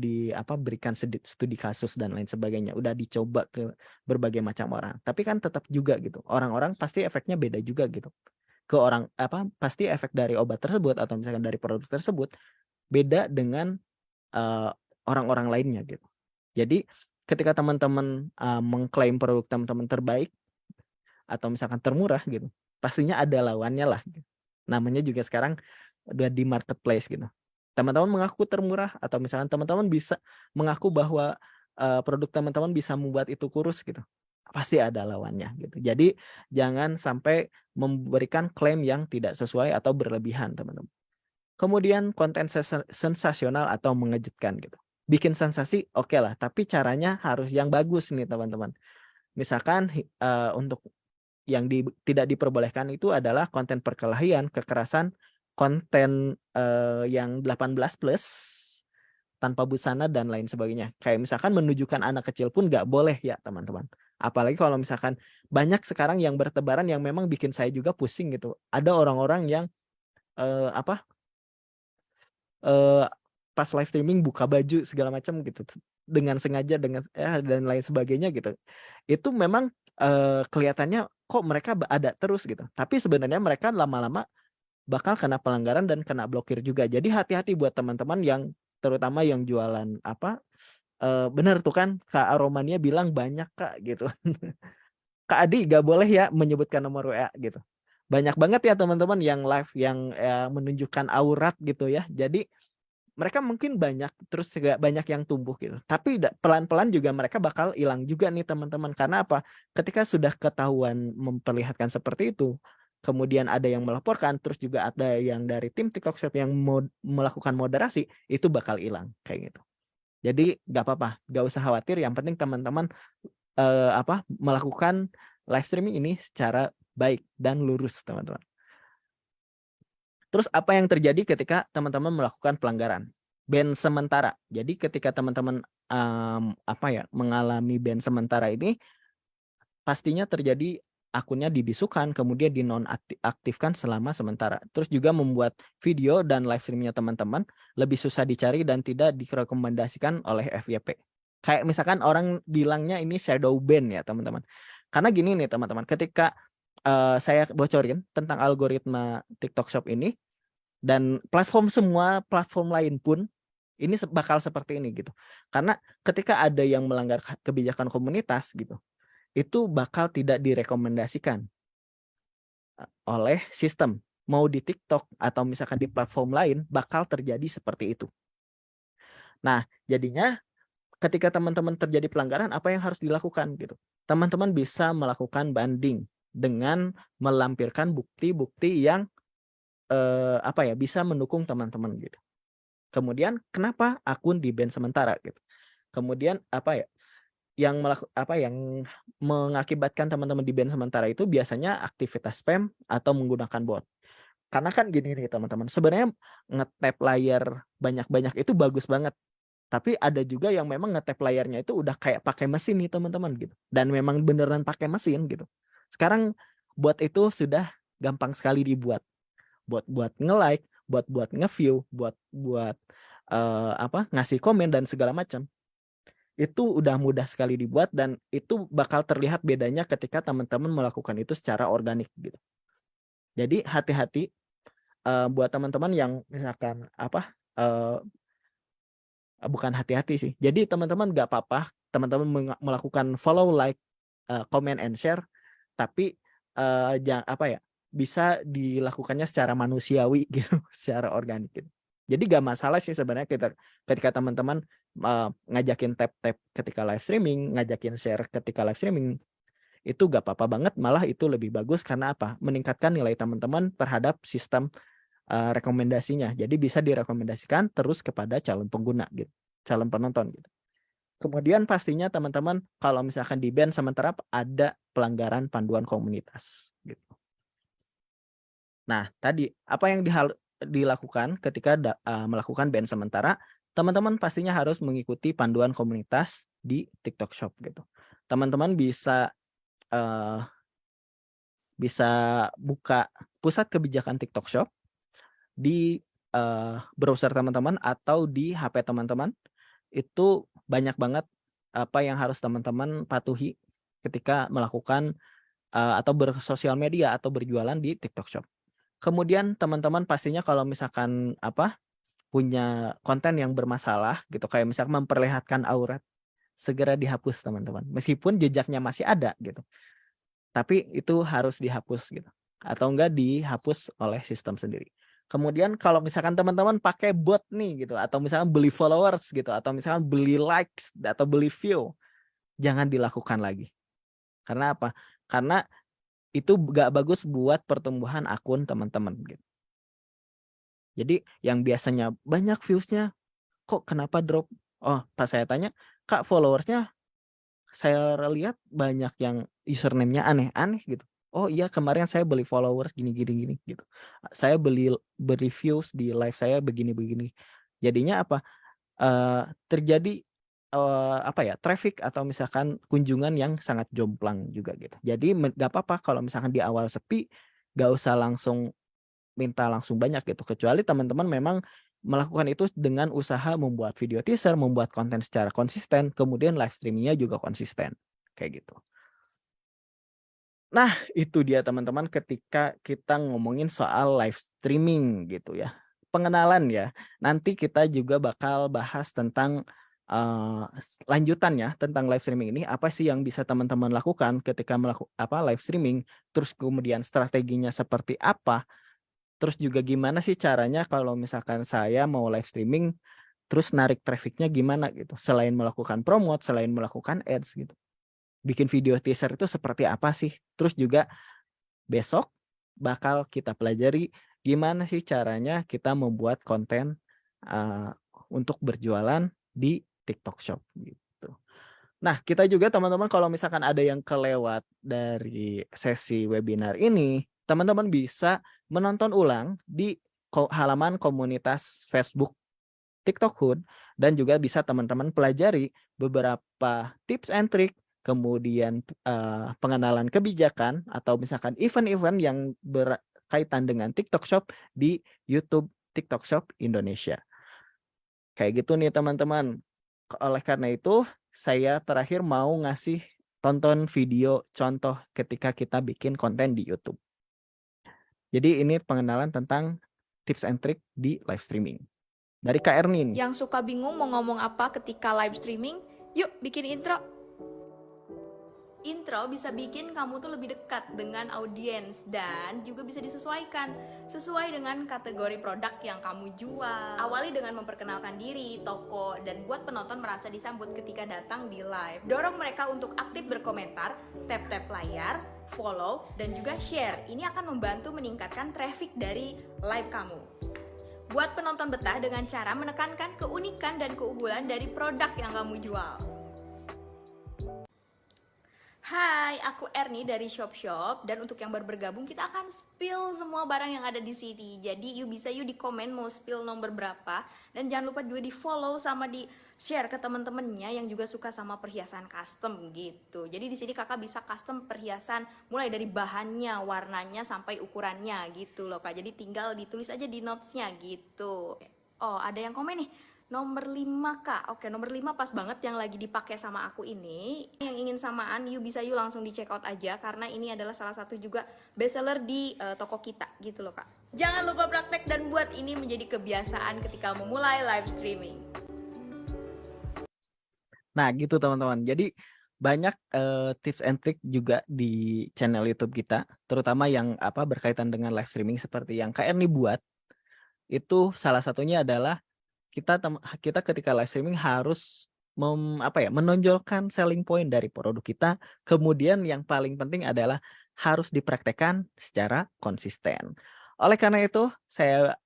berikan studi kasus dan lain sebagainya. Udah dicoba ke berbagai macam orang. Tapi kan tetap juga gitu. Orang-orang pasti efeknya beda juga gitu. Ke orang pasti efek dari obat tersebut atau misalkan dari produk tersebut beda dengan orang-orang lainnya gitu. Jadi ketika teman-teman mengklaim produk teman-teman terbaik atau misalkan termurah gitu, pastinya ada lawannya lah. Gitu. Namanya juga sekarang udah di marketplace gitu. Teman-teman mengaku termurah atau misalkan teman-teman bisa mengaku bahwa produk teman-teman bisa membuat itu kurus gitu. Pasti ada lawannya gitu. Jadi jangan sampai memberikan klaim yang tidak sesuai atau berlebihan, teman-teman. Kemudian konten sensasional atau mengejutkan gitu. Bikin sensasi oke lah, tapi caranya harus yang bagus nih, teman-teman. Misalkan untuk yang tidak diperbolehkan itu adalah konten perkelahian, kekerasan, konten yang 18+ tanpa busana dan lain sebagainya. Kayak misalkan menunjukkan anak kecil pun nggak boleh ya teman-teman. Apalagi kalau misalkan banyak sekarang yang bertebaran yang memang bikin saya juga pusing gitu. Ada orang-orang yang pas live streaming buka baju segala macam gitu dengan sengaja dan lain sebagainya gitu. Itu memang kelihatannya kok mereka ada terus gitu. Tapi sebenarnya mereka lama-lama bakal kena pelanggaran dan kena blokir juga. Jadi hati-hati buat teman-teman yang terutama yang jualan bener tuh kan Kak Aromania bilang banyak Kak gitu. Kak Adi gak boleh ya menyebutkan nomor WA gitu. Banyak banget ya teman-teman yang live yang menunjukkan aurat gitu ya. Jadi mereka mungkin banyak terus juga banyak yang tumbuh gitu. Tapi pelan-pelan juga mereka bakal hilang juga nih teman-teman. Karena apa? Ketika sudah ketahuan memperlihatkan seperti itu, kemudian ada yang melaporkan, terus juga ada yang dari tim TikTok Shop yang melakukan moderasi, itu bakal hilang kayak gitu. Jadi nggak apa-apa, nggak usah khawatir. Yang penting teman-teman melakukan live streaming ini secara baik dan lurus, teman-teman. Terus apa yang terjadi ketika teman-teman melakukan pelanggaran? Ban sementara. Jadi ketika teman-teman mengalami ban sementara ini, pastinya terjadi akunnya dibisukan, kemudian dinonaktifkan selama sementara. Terus juga membuat video dan live streamingnya teman-teman lebih susah dicari dan tidak direkomendasikan oleh FYP. Kayak misalkan orang bilangnya ini shadow ban ya teman-teman. Karena gini nih teman-teman, ketika saya bocorin tentang algoritma TikTok Shop ini, dan semua platform lain pun ini bakal seperti ini gitu. Karena ketika ada yang melanggar kebijakan komunitas gitu, itu bakal tidak direkomendasikan oleh sistem. Mau di TikTok atau misalkan di platform lain bakal terjadi seperti itu. Nah, jadinya ketika teman-teman terjadi pelanggaran, apa yang harus dilakukan gitu? Teman-teman bisa melakukan banding dengan melampirkan bukti-bukti yang bisa mendukung teman-teman gitu. Kemudian kenapa akun di-ban sementara gitu. Kemudian yang mengakibatkan teman-teman di-ban sementara itu biasanya aktivitas spam atau menggunakan bot. Karena kan gini nih teman-teman, sebenarnya nge-tap layar banyak-banyak itu bagus banget. Tapi ada juga yang memang nge-tap layarnya itu udah kayak pakai mesin nih teman-teman gitu. Dan memang beneran pakai mesin gitu. Sekarang bot itu sudah gampang sekali dibuat. Buat nge-like, buat nge-view, buat ngasih komen dan segala macam. Itu udah mudah sekali dibuat dan itu bakal terlihat bedanya ketika teman-teman melakukan itu secara organik gitu. Jadi hati-hati buat teman-teman yang misalkan bukan hati-hati sih. Jadi teman-teman nggak apa-apa teman-teman melakukan follow, like, comment and share, tapi bisa dilakukannya secara manusiawi gitu, secara organik gitu. Jadi gak masalah sih sebenarnya ketika teman-teman ngajakin tap-tap ketika live streaming, ngajakin share ketika live streaming, itu gak apa-apa banget, malah itu lebih bagus karena apa? Meningkatkan nilai teman-teman terhadap sistem rekomendasinya. Jadi bisa direkomendasikan terus kepada calon pengguna gitu, calon penonton gitu. Kemudian pastinya teman-teman kalau misalkan di-ban sementara ada pelanggaran panduan komunitas gitu. Nah, tadi apa yang dilakukan ketika melakukan ban sementara, teman-teman pastinya harus mengikuti panduan komunitas di TikTok Shop gitu. Teman-teman bisa buka pusat kebijakan TikTok Shop di browser teman-teman atau di HP teman-teman. Itu banyak banget apa yang harus teman-teman patuhi ketika melakukan atau bersosial media atau berjualan di TikTok Shop. Kemudian teman-teman pastinya kalau misalkan punya konten yang bermasalah gitu, kayak misalkan memperlihatkan aurat, segera dihapus teman-teman. Meskipun jejaknya masih ada gitu. Tapi itu harus dihapus gitu. Atau enggak dihapus oleh sistem sendiri. Kemudian kalau misalkan teman-teman pakai bot nih gitu, atau misalkan beli followers gitu, atau misalkan beli likes atau beli view, jangan dilakukan lagi. Karena apa? Karena itu gak bagus buat pertumbuhan akun teman-teman gitu. Jadi yang biasanya banyak views-nya, kok kenapa drop? Oh, pas saya tanya, Kak, followersnya saya lihat banyak yang username-nya aneh-aneh gitu. Oh iya, kemarin saya beli followers gini gitu. Saya beli views di live saya begini. Jadinya terjadi traffic atau misalkan kunjungan yang sangat jomplang juga gitu. Jadi gak apa-apa kalau misalkan di awal sepi, gak usah langsung minta langsung banyak gitu. Kecuali teman-teman memang melakukan itu dengan usaha membuat video teaser, membuat konten secara konsisten, kemudian live streamingnya juga konsisten. Kayak gitu. Nah, itu dia teman-teman ketika kita ngomongin soal live streaming gitu ya. Pengenalan ya. Nanti kita juga bakal bahas tentang lanjutannya tentang live streaming ini, apa sih yang bisa teman-teman lakukan ketika live streaming, terus kemudian strateginya seperti apa, terus juga gimana sih caranya kalau misalkan saya mau live streaming terus narik trafficnya gimana gitu, selain melakukan promote, selain melakukan ads gitu. Bikin video teaser itu seperti apa sih? Terus juga besok bakal kita pelajari gimana sih caranya kita membuat konten untuk berjualan di TikTok Shop gitu. Nah, kita juga teman-teman kalau misalkan ada yang kelewat dari sesi webinar ini, teman-teman bisa menonton ulang di halaman komunitas Facebook TikTok Hood, dan juga bisa teman-teman pelajari beberapa tips and trick, kemudian pengenalan kebijakan atau misalkan event-event yang berkaitan dengan TikTok Shop di YouTube TikTok Shop Indonesia. Kayak gitu nih teman-teman. Oleh karena itu, saya terakhir mau ngasih tonton video contoh ketika kita bikin konten di YouTube. Jadi ini pengenalan tentang tips and trick di live streaming. Dari Kak Ernin. Yang suka bingung mau ngomong apa ketika live streaming, yuk bikin intro. Intro bisa bikin kamu tuh lebih dekat dengan audiens dan juga bisa disesuaikan sesuai dengan kategori produk yang kamu jual. Awali dengan memperkenalkan diri, toko, dan buat penonton merasa disambut ketika datang di live. Dorong mereka untuk aktif berkomentar, tap-tap layar, follow, dan juga share. Ini akan membantu meningkatkan traffic dari live kamu. Buat penonton betah dengan cara menekankan keunikan dan keunggulan dari produk yang kamu jual. Hai, aku Erni dari Shop dan untuk yang baru bergabung kita akan spill semua barang yang ada di sini. Jadi bisa di komen mau spill nomor berapa dan jangan lupa juga di follow sama di share ke teman-temannya yang juga suka sama perhiasan custom gitu. Jadi di sini kakak bisa custom perhiasan mulai dari bahannya, warnanya sampai ukurannya gitu loh kak. Jadi tinggal ditulis aja di notesnya gitu. Oh ada yang komen nih. Nomor 5 kak, oke nomor 5 pas banget yang lagi dipakai sama aku ini. Yang ingin samaan, bisa langsung di check out aja karena ini adalah salah satu juga bestseller di toko kita gitu loh kak. Jangan lupa praktek dan buat ini menjadi kebiasaan ketika memulai live streaming. Nah gitu teman-teman, jadi banyak tips and trick juga di channel YouTube kita, terutama yang berkaitan dengan live streaming seperti yang Kak Erni buat. Itu salah satunya adalah kita ketika live streaming harus menonjolkan selling point dari produk kita. Kemudian yang paling penting adalah harus dipraktekkan secara konsisten. Oleh karena itu saya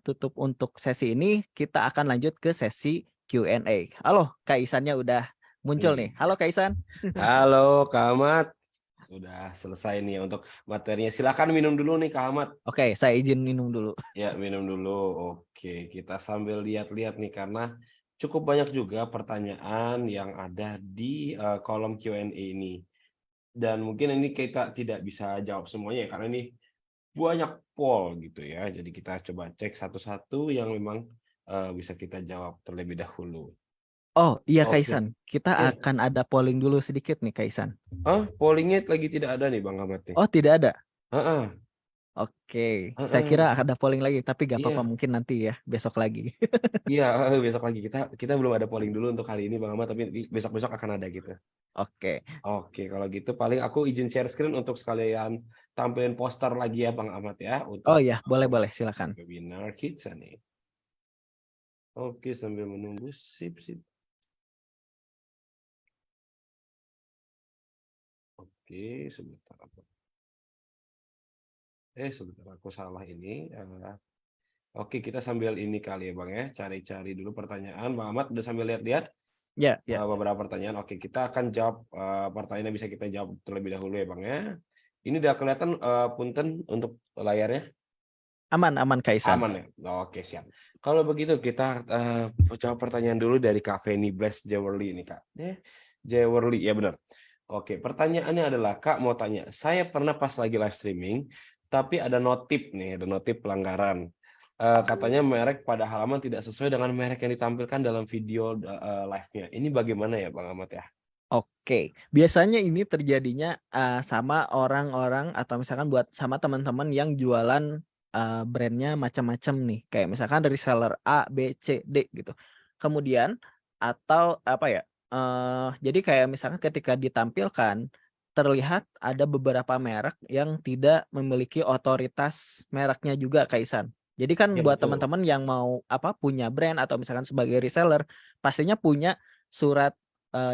tutup untuk sesi ini. Kita akan lanjut ke sesi Q&A. Halo, Kak Isannya udah muncul nih. Halo Kak Isan. Halo Kak Ahmad. Sudah selesai nih untuk materinya. Silakan minum dulu nih Kak Ahmad. Oke, saya izin minum dulu. Ya, minum dulu. Oke, kita sambil lihat-lihat nih karena cukup banyak juga pertanyaan yang ada di kolom Q&A ini. Dan mungkin ini kita tidak bisa jawab semuanya ya, karena ini banyak poll gitu ya. Jadi kita coba cek satu-satu yang memang bisa kita jawab terlebih dahulu. Oh iya Kak Oke. Isan, kita Ya. akan ada polling dulu sedikit nih Kak Isan. Pollingnya lagi tidak ada nih Bang Ahmad nih. Oh tidak ada? Heeh. Oke, saya kira ada polling lagi, tapi gak apa-apa Iya. mungkin nanti ya, besok lagi. Iya, besok lagi kita belum ada polling dulu untuk hari ini Bang Ahmad, tapi besok-besok akan ada gitu. Oke. Oke, kalau gitu paling aku izin share screen untuk sekalian tampilin poster lagi ya Bang Ahmad ya. Oh iya, boleh silakan. Webinar kita nih. Oke, sambil menunggu sip. Oke, sebentar. Sebentar aku salah ini. Oke, kita sambil ini kali ya Bang ya, cari-cari dulu pertanyaan. Bang Ahmad udah sambil lihat-lihat Ya. beberapa pertanyaan. Oke, kita akan jawab pertanyaan yang bisa kita jawab terlebih dahulu ya Bang ya. Ini udah kelihatan punten untuk layarnya? Aman Kak Isan. Aman ya? Oke, siap. Kalau begitu kita jawab pertanyaan dulu dari Kak Feni Bless Jewerly ini Kak. Jewerly, ya benar. Oke, pertanyaannya adalah Kak mau tanya, saya pernah pas lagi live streaming, tapi ada notif pelanggaran. Katanya merek pada halaman tidak sesuai dengan merek yang ditampilkan dalam video live-nya. Ini bagaimana ya Bang Ahmad ya? Oke, biasanya ini terjadinya sama orang-orang atau misalkan sama teman-teman yang jualan brandnya macam-macam nih. Kayak misalkan dari seller A, B, C, D gitu. Kemudian atau jadi kayak misalkan ketika ditampilkan terlihat ada beberapa merek yang tidak memiliki otoritas mereknya juga Kak Isan. Jadi kan Ya, buat betul. teman-teman yang mau punya brand atau misalkan sebagai reseller pastinya punya surat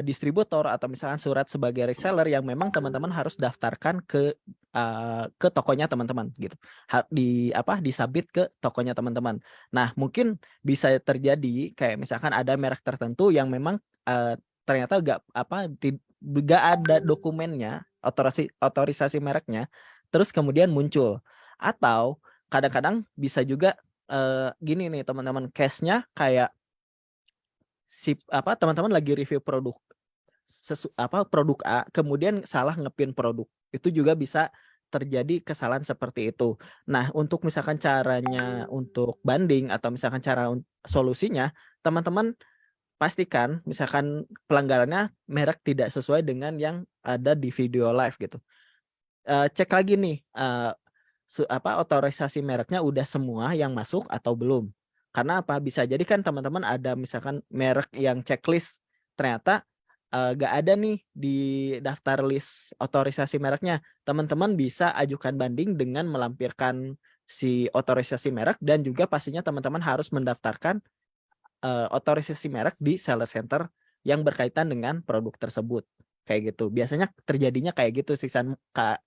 distributor atau misalkan surat sebagai reseller yang memang teman-teman harus daftarkan ke tokonya teman-teman gitu. Disubmit ke tokonya teman-teman. Nah, mungkin bisa terjadi kayak misalkan ada merek tertentu yang memang ternyata gak ada dokumennya, otorisasi mereknya, terus kemudian muncul. Atau kadang-kadang bisa juga gini nih teman-teman, case-nya kayak teman-teman lagi review produk produk A, kemudian salah ngepin produk. Itu juga bisa terjadi kesalahan seperti itu. Nah, untuk misalkan caranya untuk banding atau misalkan cara solusinya, teman-teman pastikan misalkan pelanggarannya merek tidak sesuai dengan yang ada di video live gitu. Cek lagi nih otorisasi mereknya udah semua yang masuk atau belum. Karena apa? Bisa jadi kan teman-teman ada misalkan merek yang checklist ternyata gak ada nih di daftar list otorisasi mereknya. Teman-teman bisa ajukan banding dengan melampirkan si otorisasi merek dan juga pastinya teman-teman harus mendaftarkan otorisasi merek di seller center yang berkaitan dengan produk tersebut. Kayak gitu. Biasanya terjadinya kayak gitu sih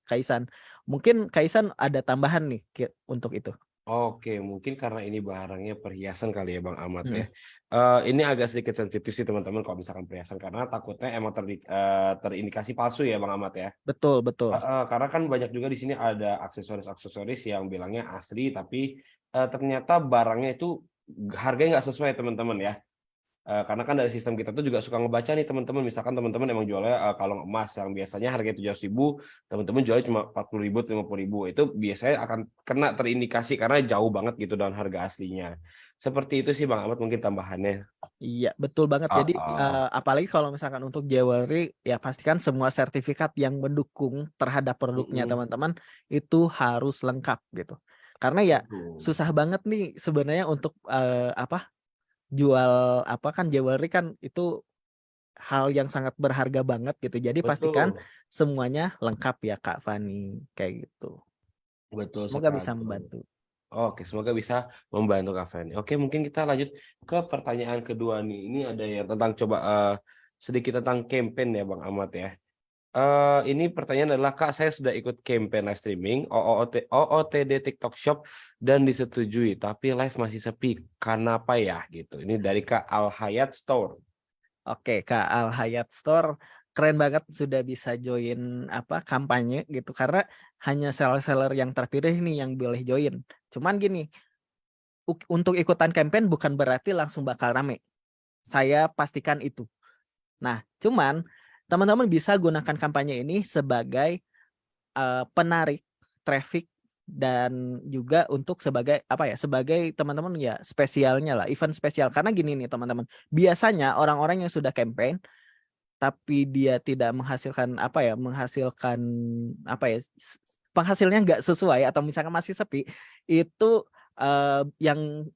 Kaisan. Mungkin Kaisan ada tambahan nih untuk itu. Oke, mungkin karena ini barangnya perhiasan kali ya Bang Ahmad ya. Mm. Ini agak sedikit sensitif sih teman-teman kalau misalkan perhiasan karena takutnya emang terindikasi palsu ya Bang Ahmad ya. Betul, betul. Karena kan banyak juga di sini ada aksesoris-aksesoris yang bilangnya asli tapi ternyata barangnya itu harganya nggak sesuai teman-teman ya. Karena kan dari sistem kita tuh juga suka ngebaca nih teman-teman, misalkan teman-teman emang jualnya kalung emas yang biasanya harganya 700.000, teman-teman jualnya cuma 40.000, 50.000, itu biasanya akan kena terindikasi karena jauh banget gitu dengan harga aslinya. Seperti itu sih Bang Ahmad mungkin tambahannya. Iya, betul banget. Jadi apalagi kalau misalkan untuk jewelry ya pastikan semua sertifikat yang mendukung terhadap produknya teman-teman itu harus lengkap gitu. Karena ya susah banget nih sebenarnya untuk jual kan jewelry kan itu hal yang sangat berharga banget gitu. Jadi pastikan Betul, semuanya lengkap ya Kak Fani kayak gitu. betul Semoga bisa sekali. membantu. Oke, semoga bisa membantu Kak Feni. Oke, mungkin kita lanjut ke pertanyaan kedua nih. Ini ada yang tentang sedikit tentang campaign ya Bang Ahmad ya. Ini pertanyaan adalah Kak, saya sudah ikut campaign live streaming OOTD TikTok Shop dan disetujui, tapi live masih sepi. Kenapa ya gitu? Ini dari Kak Al Hayat Store. Oke, Kak Al Hayat Store keren banget sudah bisa join kampanye gitu karena hanya seller-seller yang terpilih nih yang boleh join. Cuman gini, untuk ikutan campaign bukan berarti langsung bakal rame. Saya pastikan itu. Nah, cuman teman-teman bisa gunakan kampanye ini sebagai penarik traffic dan juga untuk sebagai sebagai teman-teman ya spesialnya lah, event spesial. Karena gini nih teman-teman, biasanya orang-orang yang sudah campaign tapi dia tidak menghasilkan penghasilnya nggak sesuai atau misalkan masih sepi, itu yang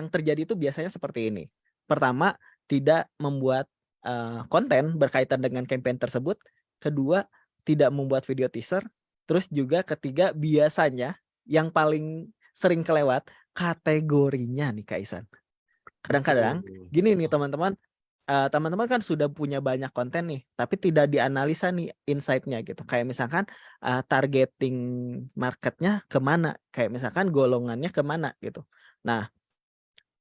terjadi itu biasanya seperti ini. Pertama, tidak membuat konten berkaitan dengan campaign tersebut. Kedua, tidak membuat video teaser. Terus juga ketiga, biasanya yang paling sering kelewat kategorinya nih Kak Isan. Kadang-kadang gini nih teman-teman, teman-teman kan sudah punya banyak konten nih, tapi tidak dianalisa nih insight-nya gitu. Kayak misalkan targeting marketnya kemana, kayak misalkan golongannya kemana gitu. Nah,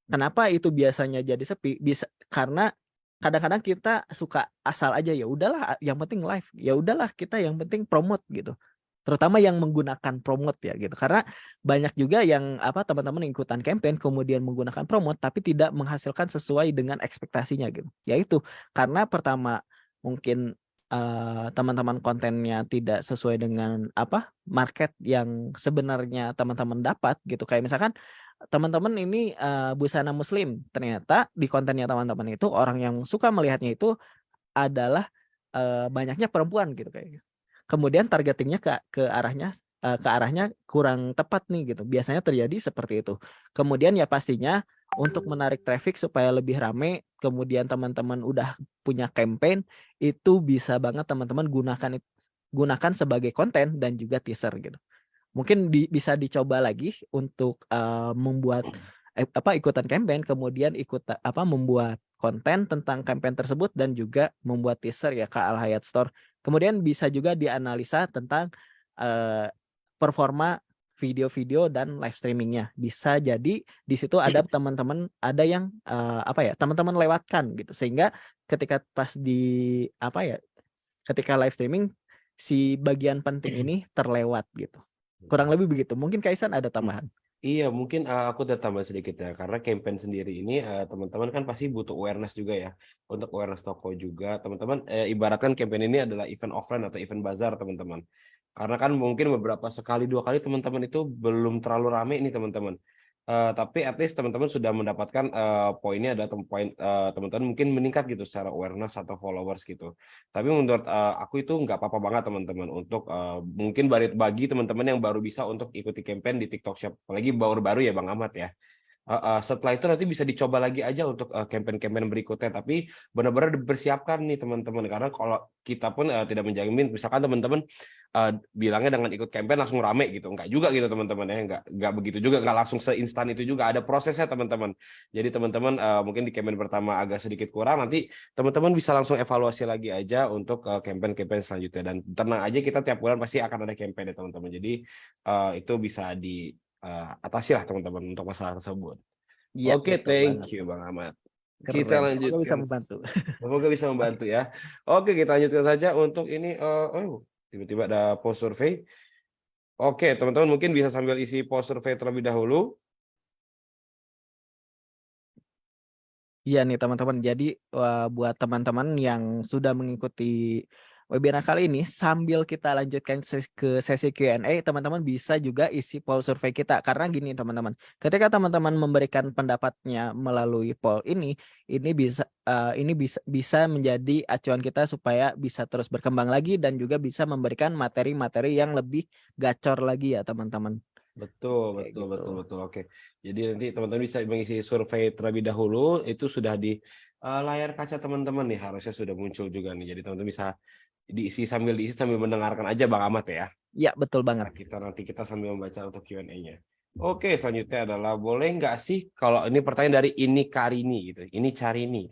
kenapa itu biasanya jadi sepi? Bisa karena kadang-kadang kita suka asal aja, ya udahlah yang penting live, ya udahlah kita yang penting promote gitu. Terutama yang menggunakan promote ya gitu. Karena banyak juga yang teman-teman ikutan campaign kemudian menggunakan promote tapi tidak menghasilkan sesuai dengan ekspektasinya gitu. Yaitu karena pertama mungkin teman-teman kontennya tidak sesuai dengan market yang sebenarnya teman-teman dapat gitu. Kayak misalkan teman-teman ini busana muslim, ternyata di kontennya teman-teman itu orang yang suka melihatnya itu adalah banyaknya perempuan gitu kayak. Kemudian targetingnya ke arahnya kurang tepat nih gitu. Biasanya terjadi seperti itu. Kemudian ya pastinya untuk menarik traffic supaya lebih rame, kemudian teman-teman udah punya campaign, itu bisa banget teman-teman gunakan sebagai konten dan juga teaser gitu. Mungkin bisa dicoba lagi untuk membuat ikutan campaign, kemudian membuat konten tentang campaign tersebut dan juga membuat teaser ya Kak Al Hayat Store. Kemudian bisa juga dianalisa tentang performa video-video dan live streamingnya. Bisa jadi di situ ada teman-teman ada yang teman-teman lewatkan gitu, sehingga ketika pas ketika live streaming si bagian penting ini terlewat gitu. Kurang lebih begitu. Mungkin Kaisan ada tambahan. Iya, mungkin aku udah tambah sedikit ya, karena campaign sendiri ini teman-teman kan pasti butuh awareness juga ya, untuk awareness toko juga. Teman-teman ibaratkan campaign ini adalah event offline atau event bazar teman-teman. Karena kan mungkin beberapa sekali 2 kali teman-teman itu belum terlalu rame nih teman-teman. Tapi at least teman-teman sudah mendapatkan poinnya ada poin teman-teman mungkin meningkat gitu secara awareness atau followers gitu. Tapi menurut aku itu nggak apa-apa banget teman-teman untuk mungkin bagi teman-teman yang baru bisa untuk ikuti campaign di TikTok Shop, apalagi baru-baru ya Bang Ahmad ya. Setelah itu nanti bisa dicoba lagi aja untuk campaign-campaign berikutnya, tapi benar-benar dipersiapkan nih teman-teman, karena kalau kita pun tidak menjamin misalkan teman-teman bilangnya dengan ikut campaign langsung rame gitu, enggak juga gitu teman-teman ya, enggak begitu juga, enggak langsung seinstan itu juga, ada prosesnya teman-teman. Jadi teman-teman mungkin di campaign pertama agak sedikit kurang, nanti teman-teman bisa langsung evaluasi lagi aja untuk campaign-campaign selanjutnya, dan tenang aja kita tiap bulan pasti akan ada campaign ya teman-teman. Jadi itu bisa atasi lah teman-teman untuk masalah tersebut. Iya, Oke, betul banget. thank you Bang Ahmad. Kita Keren. Semoga bisa lanjutkan. membantu. Semoga bisa membantu ya. Oke, kita lanjutkan saja untuk ini. Tiba-tiba ada post survei. Oke, teman-teman mungkin bisa sambil isi post survei terlebih dahulu. Iya nih teman-teman. Jadi buat teman-teman yang sudah mengikuti webinar kali ini, sambil kita lanjutkan ke sesi Q&A, teman-teman bisa juga isi poll survei kita. Karena gini teman-teman, ketika teman-teman memberikan pendapatnya melalui poll ini bisa menjadi acuan kita supaya bisa terus berkembang lagi dan juga bisa memberikan materi-materi yang lebih gacor lagi ya teman-teman. Betul, Kayak betul, gitu. betul, betul. Oke. Jadi nanti teman-teman bisa mengisi survei terlebih dahulu. Itu sudah di layar kaca teman-teman nih. Harusnya sudah muncul juga nih. Jadi teman-teman bisa diisi sambil mendengarkan aja Bang Ahmad ya. Iya betul banget. Nah, kita sambil membaca untuk Q&A-nya. Oke, selanjutnya adalah boleh nggak sih kalau ini pertanyaan dari ini Karini gitu. Ini Carini.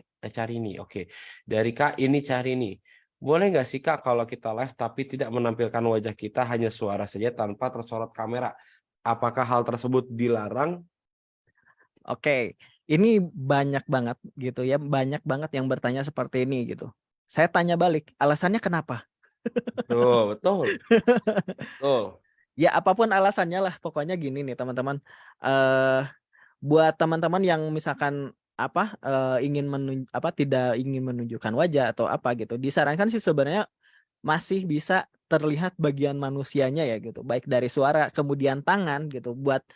Oke. Dari Kak ini Carini. Boleh nggak sih Kak kalau kita live tapi tidak menampilkan wajah kita, hanya suara saja tanpa tersorot kamera? Apakah hal tersebut dilarang? Oke, ini banyak banget gitu ya, banyak banget yang bertanya seperti ini gitu. Saya tanya balik, alasannya kenapa? Betul, betul, betul. Ya apapun alasannya lah, pokoknya gini nih teman-teman. Buat teman-teman yang misalkan tidak ingin menunjukkan wajah atau apa gitu, disarankan sih sebenarnya masih bisa terlihat bagian manusianya ya gitu, baik dari suara kemudian tangan gitu. Buat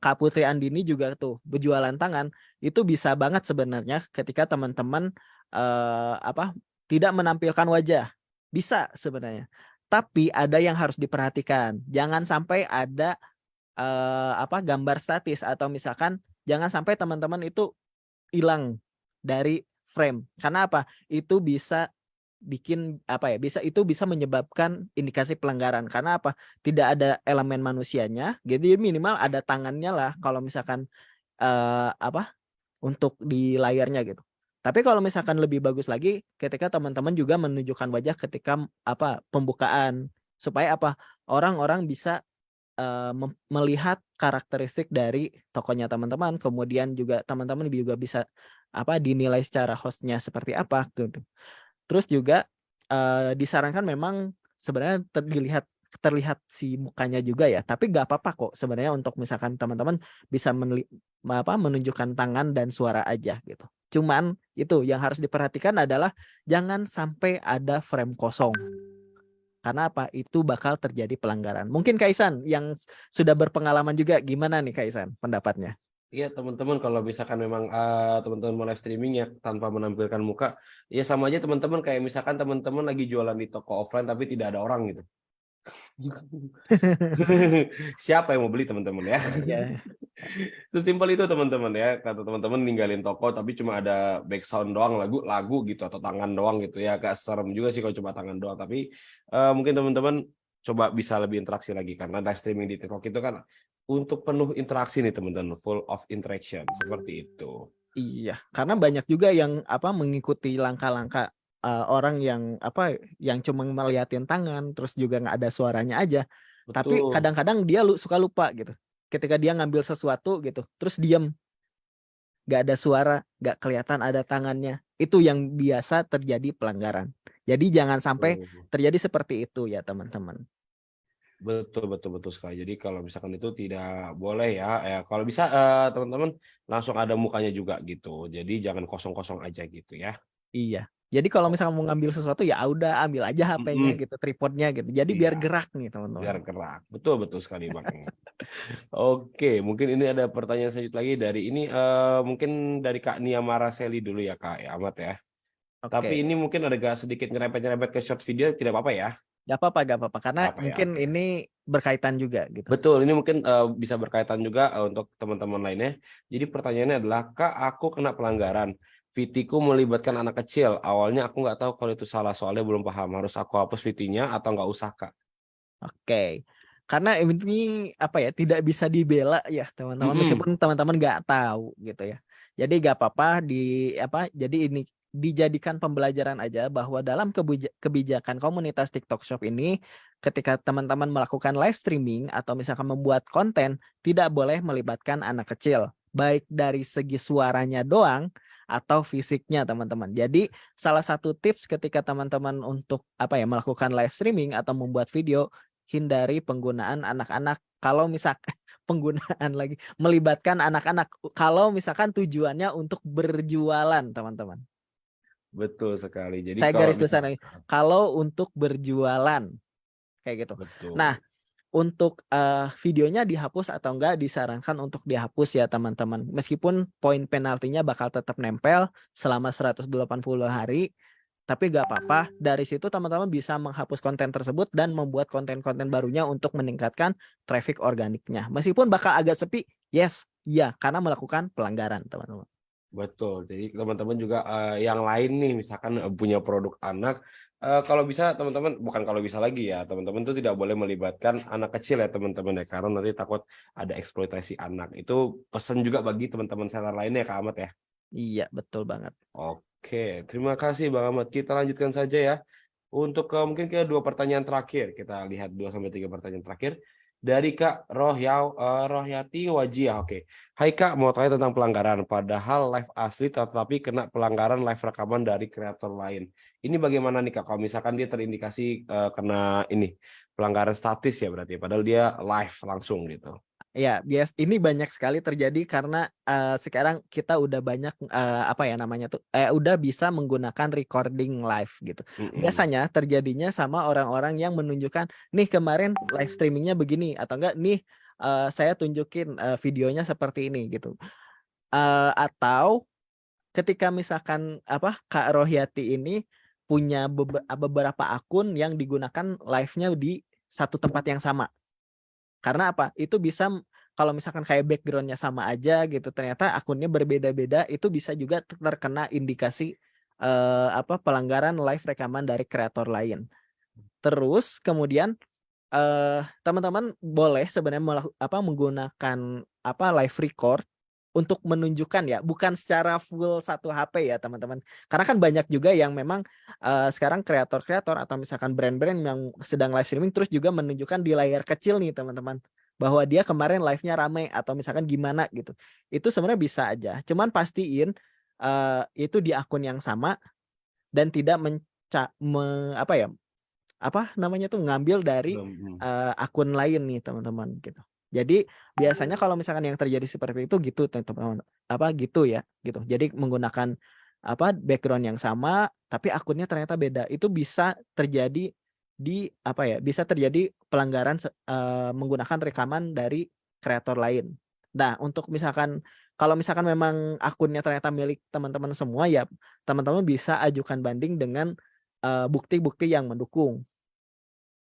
Kak Putri Andini juga tuh berjualan tangan, itu bisa banget sebenarnya ketika teman-teman tidak menampilkan wajah, bisa sebenarnya. Tapi ada yang harus diperhatikan, jangan sampai ada gambar statis, atau misalkan jangan sampai teman-teman itu hilang dari frame. Karena apa? Itu bisa bisa menyebabkan indikasi pelanggaran. Karena apa? Tidak ada elemen manusianya. Jadi minimal ada tangannya lah kalau misalkan untuk di layarnya gitu. Tapi kalau misalkan lebih bagus lagi ketika teman-teman juga menunjukkan wajah ketika pembukaan, supaya orang-orang bisa melihat karakteristik dari tokonya teman-teman, kemudian juga teman-teman juga bisa dinilai secara hostnya seperti apa gitu. Terus juga disarankan memang sebenarnya terlihat si mukanya juga ya, tapi nggak apa-apa kok sebenarnya untuk misalkan teman-teman bisa menunjukkan tangan dan suara aja gitu. Cuman itu yang harus diperhatikan adalah jangan sampai ada frame kosong. Karena apa? Itu bakal terjadi pelanggaran. Mungkin Kaisan yang sudah berpengalaman juga, gimana nih Kaisan pendapatnya? Iya teman-teman, kalau misalkan memang teman-teman mau live streaming ya tanpa menampilkan muka, ya sama aja teman-teman kayak misalkan teman-teman lagi jualan di toko offline tapi tidak ada orang gitu. Siapa yang mau beli teman-teman ya? Ya. Sesimpel itu teman-teman ya. Kata teman-teman ninggalin toko tapi cuma ada background doang, lagu gitu atau tangan doang gitu ya. Agak serem juga sih kalau cuma tangan doang. Tapi mungkin teman-teman coba bisa lebih interaksi lagi, karena live streaming di TikTok itu kan untuk penuh interaksi nih teman-teman, full of interaction seperti itu. Iya, karena banyak juga yang mengikuti langkah-langkah orang yang cuma melihatin tangan, terus juga nggak ada suaranya aja. Tapi Betul. kadang-kadang dia suka lupa gitu. Ketika dia ngambil sesuatu gitu, terus diam, nggak ada suara, nggak kelihatan ada tangannya. Itu yang biasa terjadi pelanggaran. Jadi jangan sampai terjadi seperti itu ya teman-teman. Betul sekali. Jadi kalau misalkan itu tidak boleh ya kalau bisa teman-teman langsung ada mukanya juga gitu. Jadi jangan kosong-kosong aja gitu ya. Iya. Jadi kalau misalkan mau ngambil sesuatu ya udah ambil aja HP-nya Mhm, gitu, tripodnya gitu. Jadi biar iya, gerak nih biar teman-teman. gerak. Betul sekali Bang. Oke, mungkin ini ada pertanyaan selanjutnya lagi dari ini, mungkin dari Kak Nia Maraseli dulu ya Kak ya, Ahmad ya. Tapi Oke. ini mungkin agak sedikit nyerempet-nyerempet ke short video, tidak apa-apa ya? Gak apa-apa karena Nggak apa ya, mungkin oke. ini berkaitan juga gitu. Betul, ini mungkin bisa berkaitan juga untuk teman-teman lainnya. Jadi pertanyaannya adalah, Kak, aku kena pelanggaran. VT-ku melibatkan anak kecil. Awalnya aku nggak tahu kalau itu salah, soalnya belum paham. Harus aku hapus VT-nya atau nggak usah, Kak? Oke. Karena ini apa ya, tidak bisa dibela ya teman-teman Mhm, meskipun teman-teman nggak tahu gitu ya. Jadi nggak apa-apa jadi ini dijadikan pembelajaran aja bahwa dalam kebijakan komunitas TikTok Shop ini ketika teman-teman melakukan live streaming atau misalkan membuat konten tidak boleh melibatkan anak kecil, baik dari segi suaranya doang atau fisiknya teman-teman. Jadi salah satu tips ketika teman-teman untuk apa ya melakukan live streaming atau membuat video, hindari penggunaan anak-anak kalau misalkan penggunaan lagi melibatkan anak-anak kalau misalkan tujuannya untuk berjualan teman-teman. betul sekali. Jadi Saya kalau garis misal besar nih, kalau untuk berjualan kayak gitu. Nah, betul. untuk videonya dihapus atau enggak disarankan untuk dihapus ya teman-teman. Meskipun poin penaltinya bakal tetap nempel selama 180 hari, tapi gak apa-apa. Dari situ teman-teman bisa menghapus konten tersebut dan membuat konten-konten barunya untuk meningkatkan traffic organiknya. Meskipun bakal agak sepi, yes, iya, karena melakukan pelanggaran teman-teman. Betul. Jadi teman-teman juga yang lain nih misalkan punya produk anak, kalau bisa teman-teman bukan kalau bisa lagi ya, teman-teman tuh tidak boleh melibatkan anak kecil ya teman-teman ya, karena nanti takut ada eksploitasi anak. Itu pesan juga bagi teman-teman seller lainnya Kak Ahmad ya. Iya, betul banget. Oke, terima kasih Bang Ahmad. Kita lanjutkan saja ya. Untuk mungkin ke 2 pertanyaan terakhir. Kita lihat 2 sampai 3 pertanyaan terakhir. Dari Kak Rohyati Wajiah. Oke. Hai Kak, mau tanya tentang pelanggaran. Padahal live asli tetapi kena pelanggaran live rekaman dari kreator lain. Ini bagaimana nih Kak? Kalau misalkan dia terindikasi kena ini pelanggaran statis ya berarti. Padahal dia live langsung gitu. Ya, ini banyak sekali terjadi karena sekarang kita udah banyak apa ya namanya tuh udah bisa menggunakan recording live gitu. Mhm. Biasanya terjadinya sama orang-orang yang menunjukkan nih kemarin live streamingnya begini atau enggak nih saya tunjukin videonya seperti ini gitu. Atau ketika misalkan apa Kak Rohyati ini punya beberapa akun yang digunakan live-nya di satu tempat yang sama. Karena apa? Itu bisa kalau misalkan kayak background-nya sama aja gitu, ternyata akunnya berbeda-beda, itu bisa juga terkena indikasi apa pelanggaran live rekaman dari kreator lain. Terus kemudian teman-teman boleh sebenarnya menggunakan apa live record untuk menunjukkan ya, bukan secara full satu HP ya teman-teman. Karena kan banyak juga yang memang sekarang kreator-kreator atau misalkan brand-brand yang sedang live streaming terus juga menunjukkan di layar kecil nih teman-teman, bahwa dia kemarin live-nya rame atau misalkan gimana gitu. Itu sebenarnya bisa aja. Cuman pastiin itu di akun yang sama dan tidak apa ya apa namanya tuh, ngambil dari, Mhm. akun lain nih teman-teman gitu. Jadi biasanya kalau misalkan yang terjadi seperti itu gitu teman-teman, apa gitu ya, gitu. Jadi menggunakan apa, background yang sama tapi akunnya ternyata beda. Itu bisa terjadi di apa ya, bisa terjadi pelanggaran menggunakan rekaman dari kreator lain. Nah, untuk misalkan kalau misalkan memang akunnya ternyata milik teman-teman semua ya, teman-teman bisa ajukan banding dengan, bukti-bukti yang mendukung.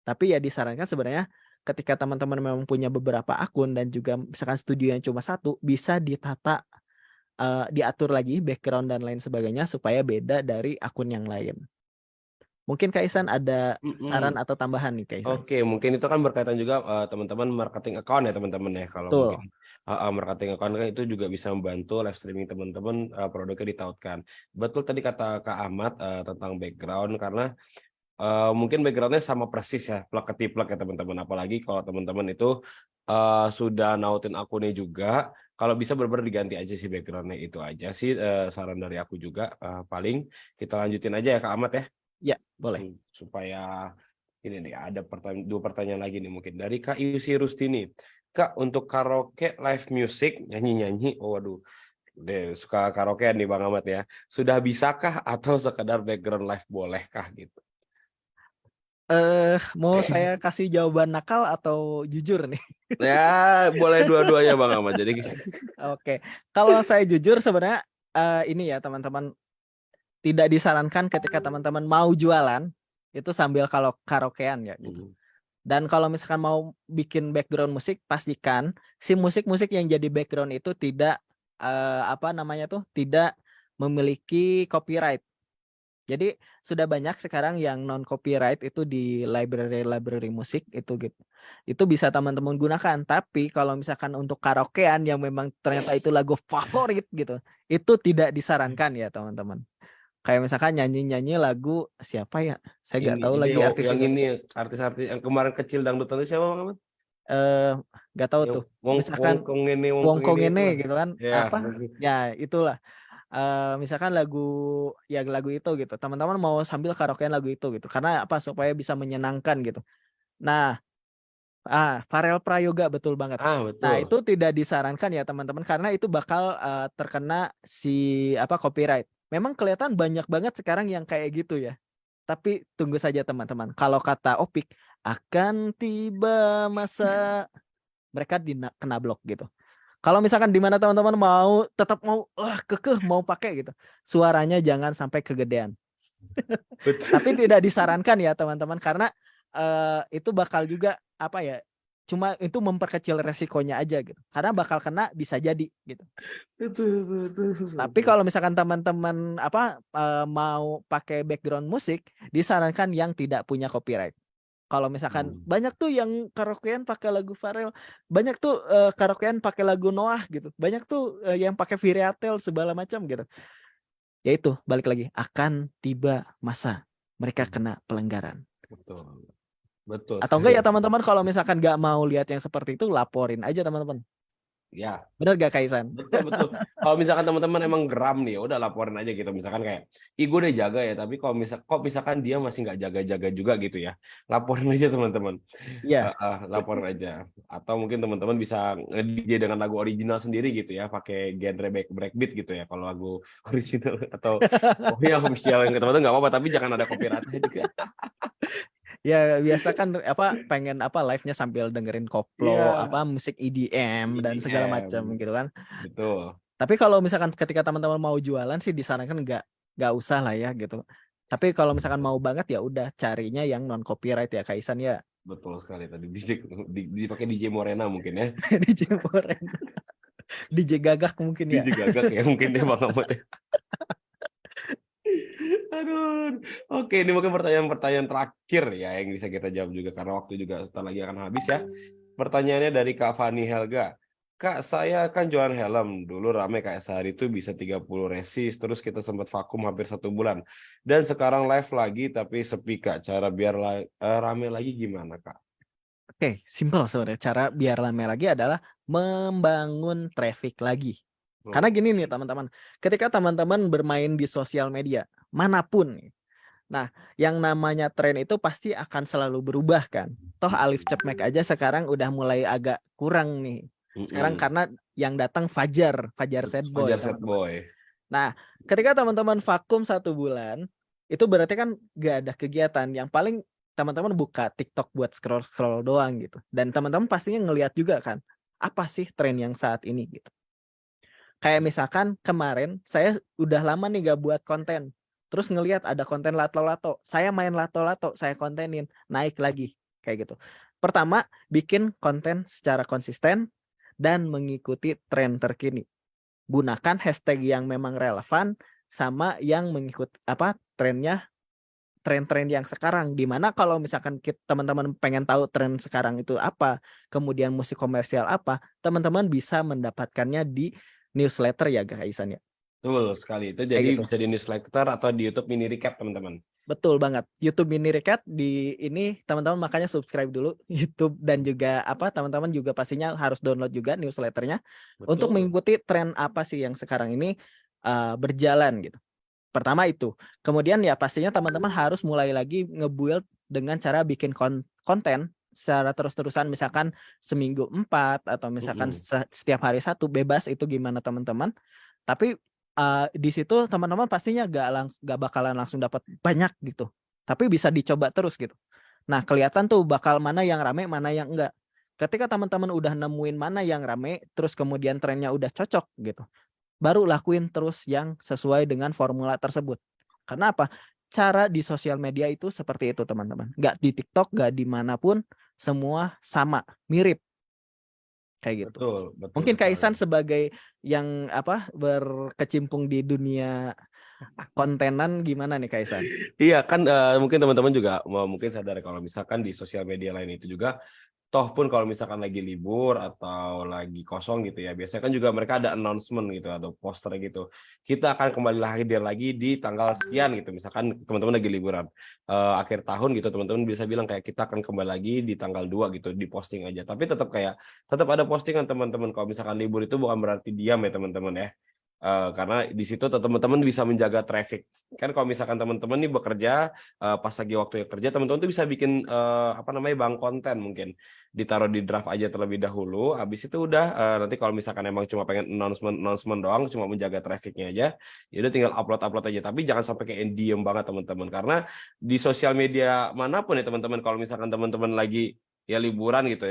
Tapi ya disarankan sebenarnya ketika teman-teman memang punya beberapa akun dan juga misalkan studio yang cuma satu, bisa ditata, diatur lagi background dan lain sebagainya supaya beda dari akun yang lain. Mungkin Kak Ihsan ada saran Mhm. atau tambahan nih Kak Ihsan? Oke, mungkin itu kan berkaitan juga, teman-teman marketing account ya teman-teman ya, kalau mungkin Betul. marketing account kan itu juga bisa membantu live streaming teman-teman, produknya ditautkan. Betul tadi kata Kak Ahmad, tentang background karena, mungkin background-nya sama persis ya, plek-ketiplek ya teman-teman, apalagi kalau teman-teman itu, sudah nautin akunnya juga, kalau bisa bener-bener diganti aja sih background-nya, itu aja sih, saran dari aku juga, paling kita lanjutin aja ya Kak Ahmad ya. Ya, boleh. Supaya ini nih ada 2 pertanyaan lagi nih mungkin dari Kak Yusi Rustini. Kak, untuk karaoke live music nyanyi-nyanyi, oh waduh, Deh, suka karaokean nih Bang Ahmad ya. Sudah bisakah atau sekedar background live bolehkah gitu? Mau saya kasih jawaban nakal atau jujur nih? Ya, boleh dua-duanya Bang Ahmad. Jadi Oke, kalau saya jujur sebenarnya ini ya teman-teman, tidak disarankan ketika teman-teman mau jualan itu sambil kalau karaokean ya gitu. Hmm. Dan kalau misalkan mau bikin background musik, pastikan si musik-musik yang jadi background itu tidak apa namanya tuh, tidak memiliki copyright. Jadi sudah banyak sekarang yang non copyright itu di library musik itu gitu. Itu bisa teman-teman gunakan. Tapi kalau misalkan untuk karaokean yang memang ternyata itu lagu favorit gitu, itu tidak disarankan ya teman-teman. Kayak misalkan nyanyi-nyanyi lagu siapa ya? Saya nggak tahu ini lagi artis yang Indonesia. ini artis-artis yang kemarin kecil dangdutan itu siapa Bang Ahmad? Nggak tahu Yang tuh. Misalkan wong kong Wongkong ini ini itulah. gitu kan, Ya, apa? Ya itulah. Misalkan lagu itu gitu. Teman-teman mau sambil karaokean lagu itu gitu. Karena apa? Supaya bisa menyenangkan gitu. Nah, Pharrell Prayoga betul banget. Nah, betul. itu tidak disarankan ya teman-teman karena itu bakal terkena si apa copyright. Memang kelihatan banyak banget sekarang yang kayak gitu ya. Tapi tunggu saja teman-teman. Kalau kata Opik, akan tiba masa mereka kena blok gitu. Kalau misalkan di mana teman-teman mau tetap mau kekeh mau pakai gitu, suaranya jangan sampai kegedean. Betul. Tapi tidak disarankan ya teman-teman karena itu bakal juga apa ya? Cuma itu memperkecil resikonya aja gitu. Karena bakal kena bisa jadi gitu. Tapi kalau misalkan teman-teman mau pakai background musik, disarankan yang tidak punya copyright. Kalau misalkan banyak tuh yang karaokean pakai lagu Pharrell, banyak tuh karaokean pakai lagu Noah gitu, banyak tuh yang pakai Viriatel segala macam gitu. Ya itu balik lagi akan tiba masa mereka kena pelanggaran. Betul. Betul Atau enggak ya sekali. teman-teman kalau misalkan nggak mau lihat yang seperti itu laporin aja teman-teman. Ya, Bener gak Kaisan? betul. Kalau misalkan teman-teman emang geram nih, udah laporin aja gitu. Misalkan kayak, ih gue udah jaga ya, tapi kalau misalkan dia masih nggak jaga-jaga juga gitu ya, laporin aja teman-teman. Iya. Laporin aja. Atau mungkin teman-teman bisa nge-DJ dengan lagu original sendiri gitu ya, pakai genre breakbeat gitu ya. Kalau lagu original atau yang official yang teman-teman nggak apa-apa, tapi jangan ada copyright-nya juga. Ya biasa kan pengen live-nya sambil dengerin koplo Iya, musik EDM dan segala macam EDM. gitu kan. Betul. Tapi kalau misalkan ketika teman-teman mau jualan sih disarankan nggak usah lah ya gitu. Tapi kalau misalkan mau banget ya udah carinya yang non copyright ya Kaisan ya. Betul sekali tadi dipakai DJ Morena mungkin ya. DJ Moren, DJ Gagak mungkin ya. DJ Gagak ya mungkin deh Bang Ahmad ya. Aduh. Oke, ini mungkin pertanyaan-pertanyaan terakhir ya yang bisa kita jawab juga karena waktu juga sebentar lagi akan habis ya. Pertanyaannya dari Kak Fani Helga. Kak, saya kan jualan helm. Dulu rame kayak sehari itu bisa 30 resis, terus kita sempat vakum hampir 1 bulan. Dan sekarang live lagi tapi sepi Kak. Cara biar rame lagi gimana Kak? Oke, simple sebenarnya. Cara biar rame lagi adalah membangun traffic lagi. Karena gini nih teman-teman, ketika teman-teman bermain di sosial media manapun, nah yang namanya tren itu pasti akan selalu berubah kan. Toh Alif Cepmek aja sekarang udah mulai agak kurang nih. Sekarang karena yang datang Fajar Sad Boy, Fajar Sad teman-teman. Boy. Nah, ketika teman-teman vakum 1 bulan, itu berarti kan gak ada kegiatan. Yang paling teman-teman buka TikTok buat scroll-scroll doang gitu. Dan teman-teman pastinya ngelihat juga kan, apa sih tren yang saat ini gitu. Kayak misalkan kemarin saya udah lama nih gak buat konten. Terus ngelihat ada konten lato-lato. Saya main lato-lato, saya kontenin, naik lagi. Kayak gitu. Pertama, bikin konten secara konsisten dan mengikuti tren terkini. Gunakan hashtag yang memang relevan sama yang mengikut tren-tren yang sekarang. Dimana kalau misalkan teman-teman pengen tahu tren sekarang itu apa, kemudian musik komersial apa, teman-teman bisa mendapatkannya di newsletter ya Kaisan ya. Betul sekali. Itu Kayak jadi gitu. bisa di newsletter atau di YouTube mini recap teman-teman. Betul banget. YouTube mini recap di ini teman-teman makanya subscribe dulu YouTube dan juga teman-teman juga pastinya harus download juga newsletternya untuk mengikuti tren apa sih yang sekarang ini berjalan gitu. Pertama itu. Kemudian ya pastinya teman-teman harus mulai lagi nge-build dengan cara bikin konten secara terus-terusan, misalkan seminggu 4 atau misalkan setiap hari 1, bebas itu gimana teman-teman. Tapi di situ teman-teman pastinya gak bakalan langsung dapat banyak gitu. Tapi bisa dicoba terus gitu. Nah, kelihatan tuh bakal mana yang rame, mana yang enggak. Ketika teman-teman udah nemuin mana yang rame, terus kemudian trennya udah cocok gitu, baru lakuin terus yang sesuai dengan formula tersebut. Karena apa? Cara di sosial media itu seperti itu teman-teman. Nggak di TikTok, nggak dimanapun, semua sama, mirip kayak gitu. Betul, betul Mungkin Kak sekali. Ihsan sebagai yang berkecimpung di dunia kontenan gimana nih Kak Ihsan? Iya kan mungkin teman-teman juga mungkin sadar kalau misalkan di sosial media lain itu juga toh pun kalau misalkan lagi libur atau lagi kosong gitu ya, biasanya kan juga mereka ada announcement gitu atau poster gitu. Kita akan kembali hadir lagi di tanggal sekian gitu. Misalkan teman-teman lagi liburan akhir tahun gitu, teman-teman bisa bilang kayak kita akan kembali lagi di tanggal 2 gitu, di posting aja. Tapi tetap ada postingan teman-teman. Kalau misalkan libur itu bukan berarti diam ya teman-teman ya. Karena di situ teman-teman bisa menjaga traffic. Kan kalau misalkan teman-teman nih bekerja pas lagi waktu kerja, teman-teman tuh bisa bikin bank konten mungkin ditaruh di draft aja terlebih dahulu. Habis itu udah nanti kalau misalkan emang cuma pengen announcement doang, cuma menjaga trafficnya aja, ya udah tinggal upload aja. Tapi jangan sampai kayak diem banget teman-teman, karena di sosial media manapun ya teman-teman, kalau misalkan teman-teman lagi ya liburan gitu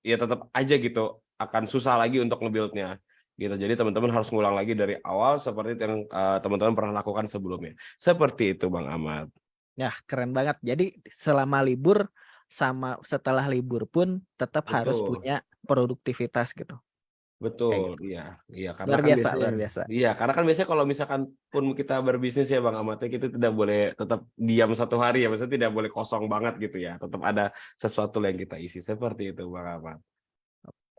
ya tetap aja gitu akan susah lagi untuk nge-build-nya gitu. Jadi teman-teman harus ngulang lagi dari awal seperti yang teman-teman pernah lakukan sebelumnya. Seperti itu Bang Ahmad. Ya, keren banget. Jadi selama libur sama setelah libur pun tetap harus Betul. punya produktivitas gitu. Betul, Kayak gitu. iya karena Luar kan biasa, biasanya luar biasa. iya karena kan biasanya kalau misalkan pun kita berbisnis ya Bang Ahmad, kita tidak boleh tetap diam satu hari ya, maksudnya tidak boleh kosong banget gitu ya, tetap ada sesuatu yang kita isi seperti itu Bang Ahmad.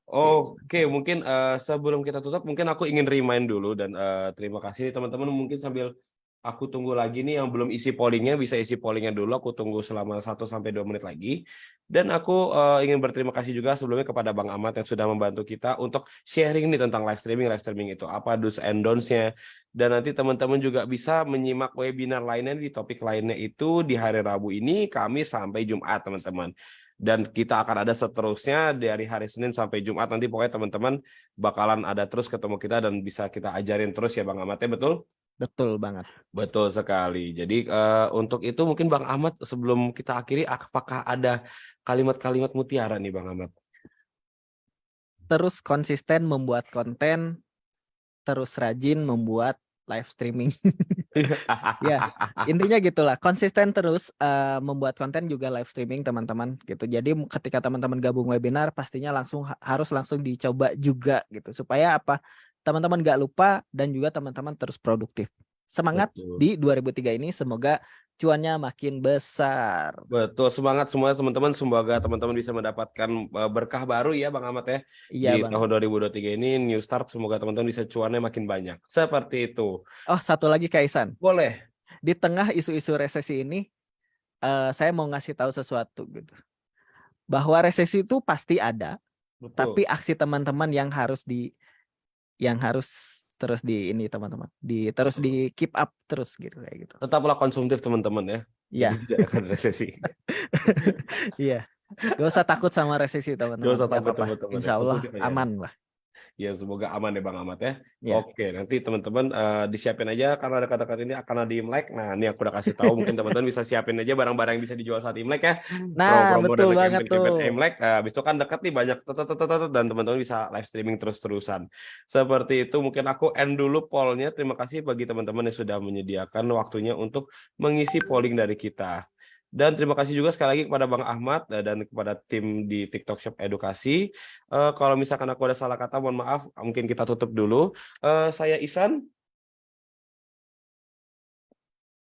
Oke, Oke, mungkin sebelum kita tutup, mungkin aku ingin remind dulu dan terima kasih teman-teman. Mungkin sambil aku tunggu lagi nih yang belum isi pollingnya, bisa isi pollingnya dulu. Aku tunggu selama 1-2 menit lagi. Dan aku ingin berterima kasih juga sebelumnya kepada Bang Ahmad yang sudah membantu kita untuk sharing nih tentang live streaming itu apa do's and don'ts-nya. Dan nanti teman-teman juga bisa menyimak webinar lainnya di topik lainnya itu di hari Rabu ini, Kamis sampai Jumat teman-teman. Dan kita akan ada seterusnya dari hari Senin sampai Jumat, nanti pokoknya teman-teman bakalan ada terus ketemu kita dan bisa kita ajarin terus ya Bang Ahmad ya, betul? betul banget. Betul sekali. Jadi untuk itu mungkin Bang Ahmad sebelum kita akhiri, apakah ada kalimat-kalimat mutiara nih Bang Ahmad? Terus konsisten membuat konten, terus rajin membuat live streaming. Ya, intinya gitulah. Konsisten terus membuat konten juga live streaming teman-teman gitu. Jadi ketika teman-teman gabung webinar pastinya harus langsung dicoba juga gitu. Supaya apa? Teman-teman gak lupa dan juga teman-teman terus produktif. Semangat Betul. di 2003 ini, semoga cuannya makin besar. Betul, semangat semua teman-teman. Semoga teman-teman bisa mendapatkan berkah baru ya Bang Ahmad ya. Iya Di Bang. tahun 2023 ini new start, semoga teman-teman bisa cuannya makin banyak. Seperti itu. Oh, satu lagi Kaisan. Boleh. Di tengah isu-isu resesi ini, saya mau ngasih tahu sesuatu gitu. Bahwa resesi itu pasti ada, Betul. tapi aksi teman-teman yang harus terus di ini teman-teman. Terus di keep up terus gitu kayak gitu. Tetaplah konsumtif teman-teman ya. Iya. Jadi tidak akan resesi. Iya. Gak usah takut sama resesi teman-teman. Gak usah Nggak takut apa-apa. teman-teman. Insya Allah Konsumtif aja. aman lah. Ya semoga aman ya Bang Ahmad ya. Ya. Oke, nanti teman-teman disiapin aja karena ada kata-kata ini akan ada Imlek. Nah, ini aku udah kasih tahu, mungkin teman-teman bisa siapin aja barang-barang yang bisa dijual saat Imlek ya. Nah, Promo betul dan banget campaign tuh. Imlek. Habis itu kan dekat nih banyak dan teman-teman bisa live streaming terus-terusan. Seperti itu mungkin aku end dulu pollnya. Terima kasih bagi teman-teman yang sudah menyediakan waktunya untuk mengisi polling dari kita. Dan terima kasih juga sekali lagi kepada Bang Ahmad dan kepada tim di TikTok Shop Edukasi. Kalau misalkan aku ada salah kata, mohon maaf. Mungkin kita tutup dulu. Saya Ihsan.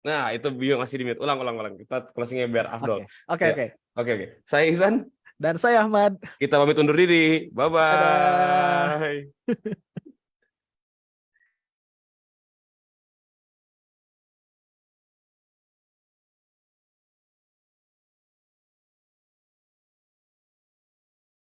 Nah, itu Bio masih di mute. Ulang. Kita closingnya biar afdol. Oke. Oke. Saya Ihsan. Dan saya Ahmad. Kita pamit undur diri. Dadah. Bye-bye.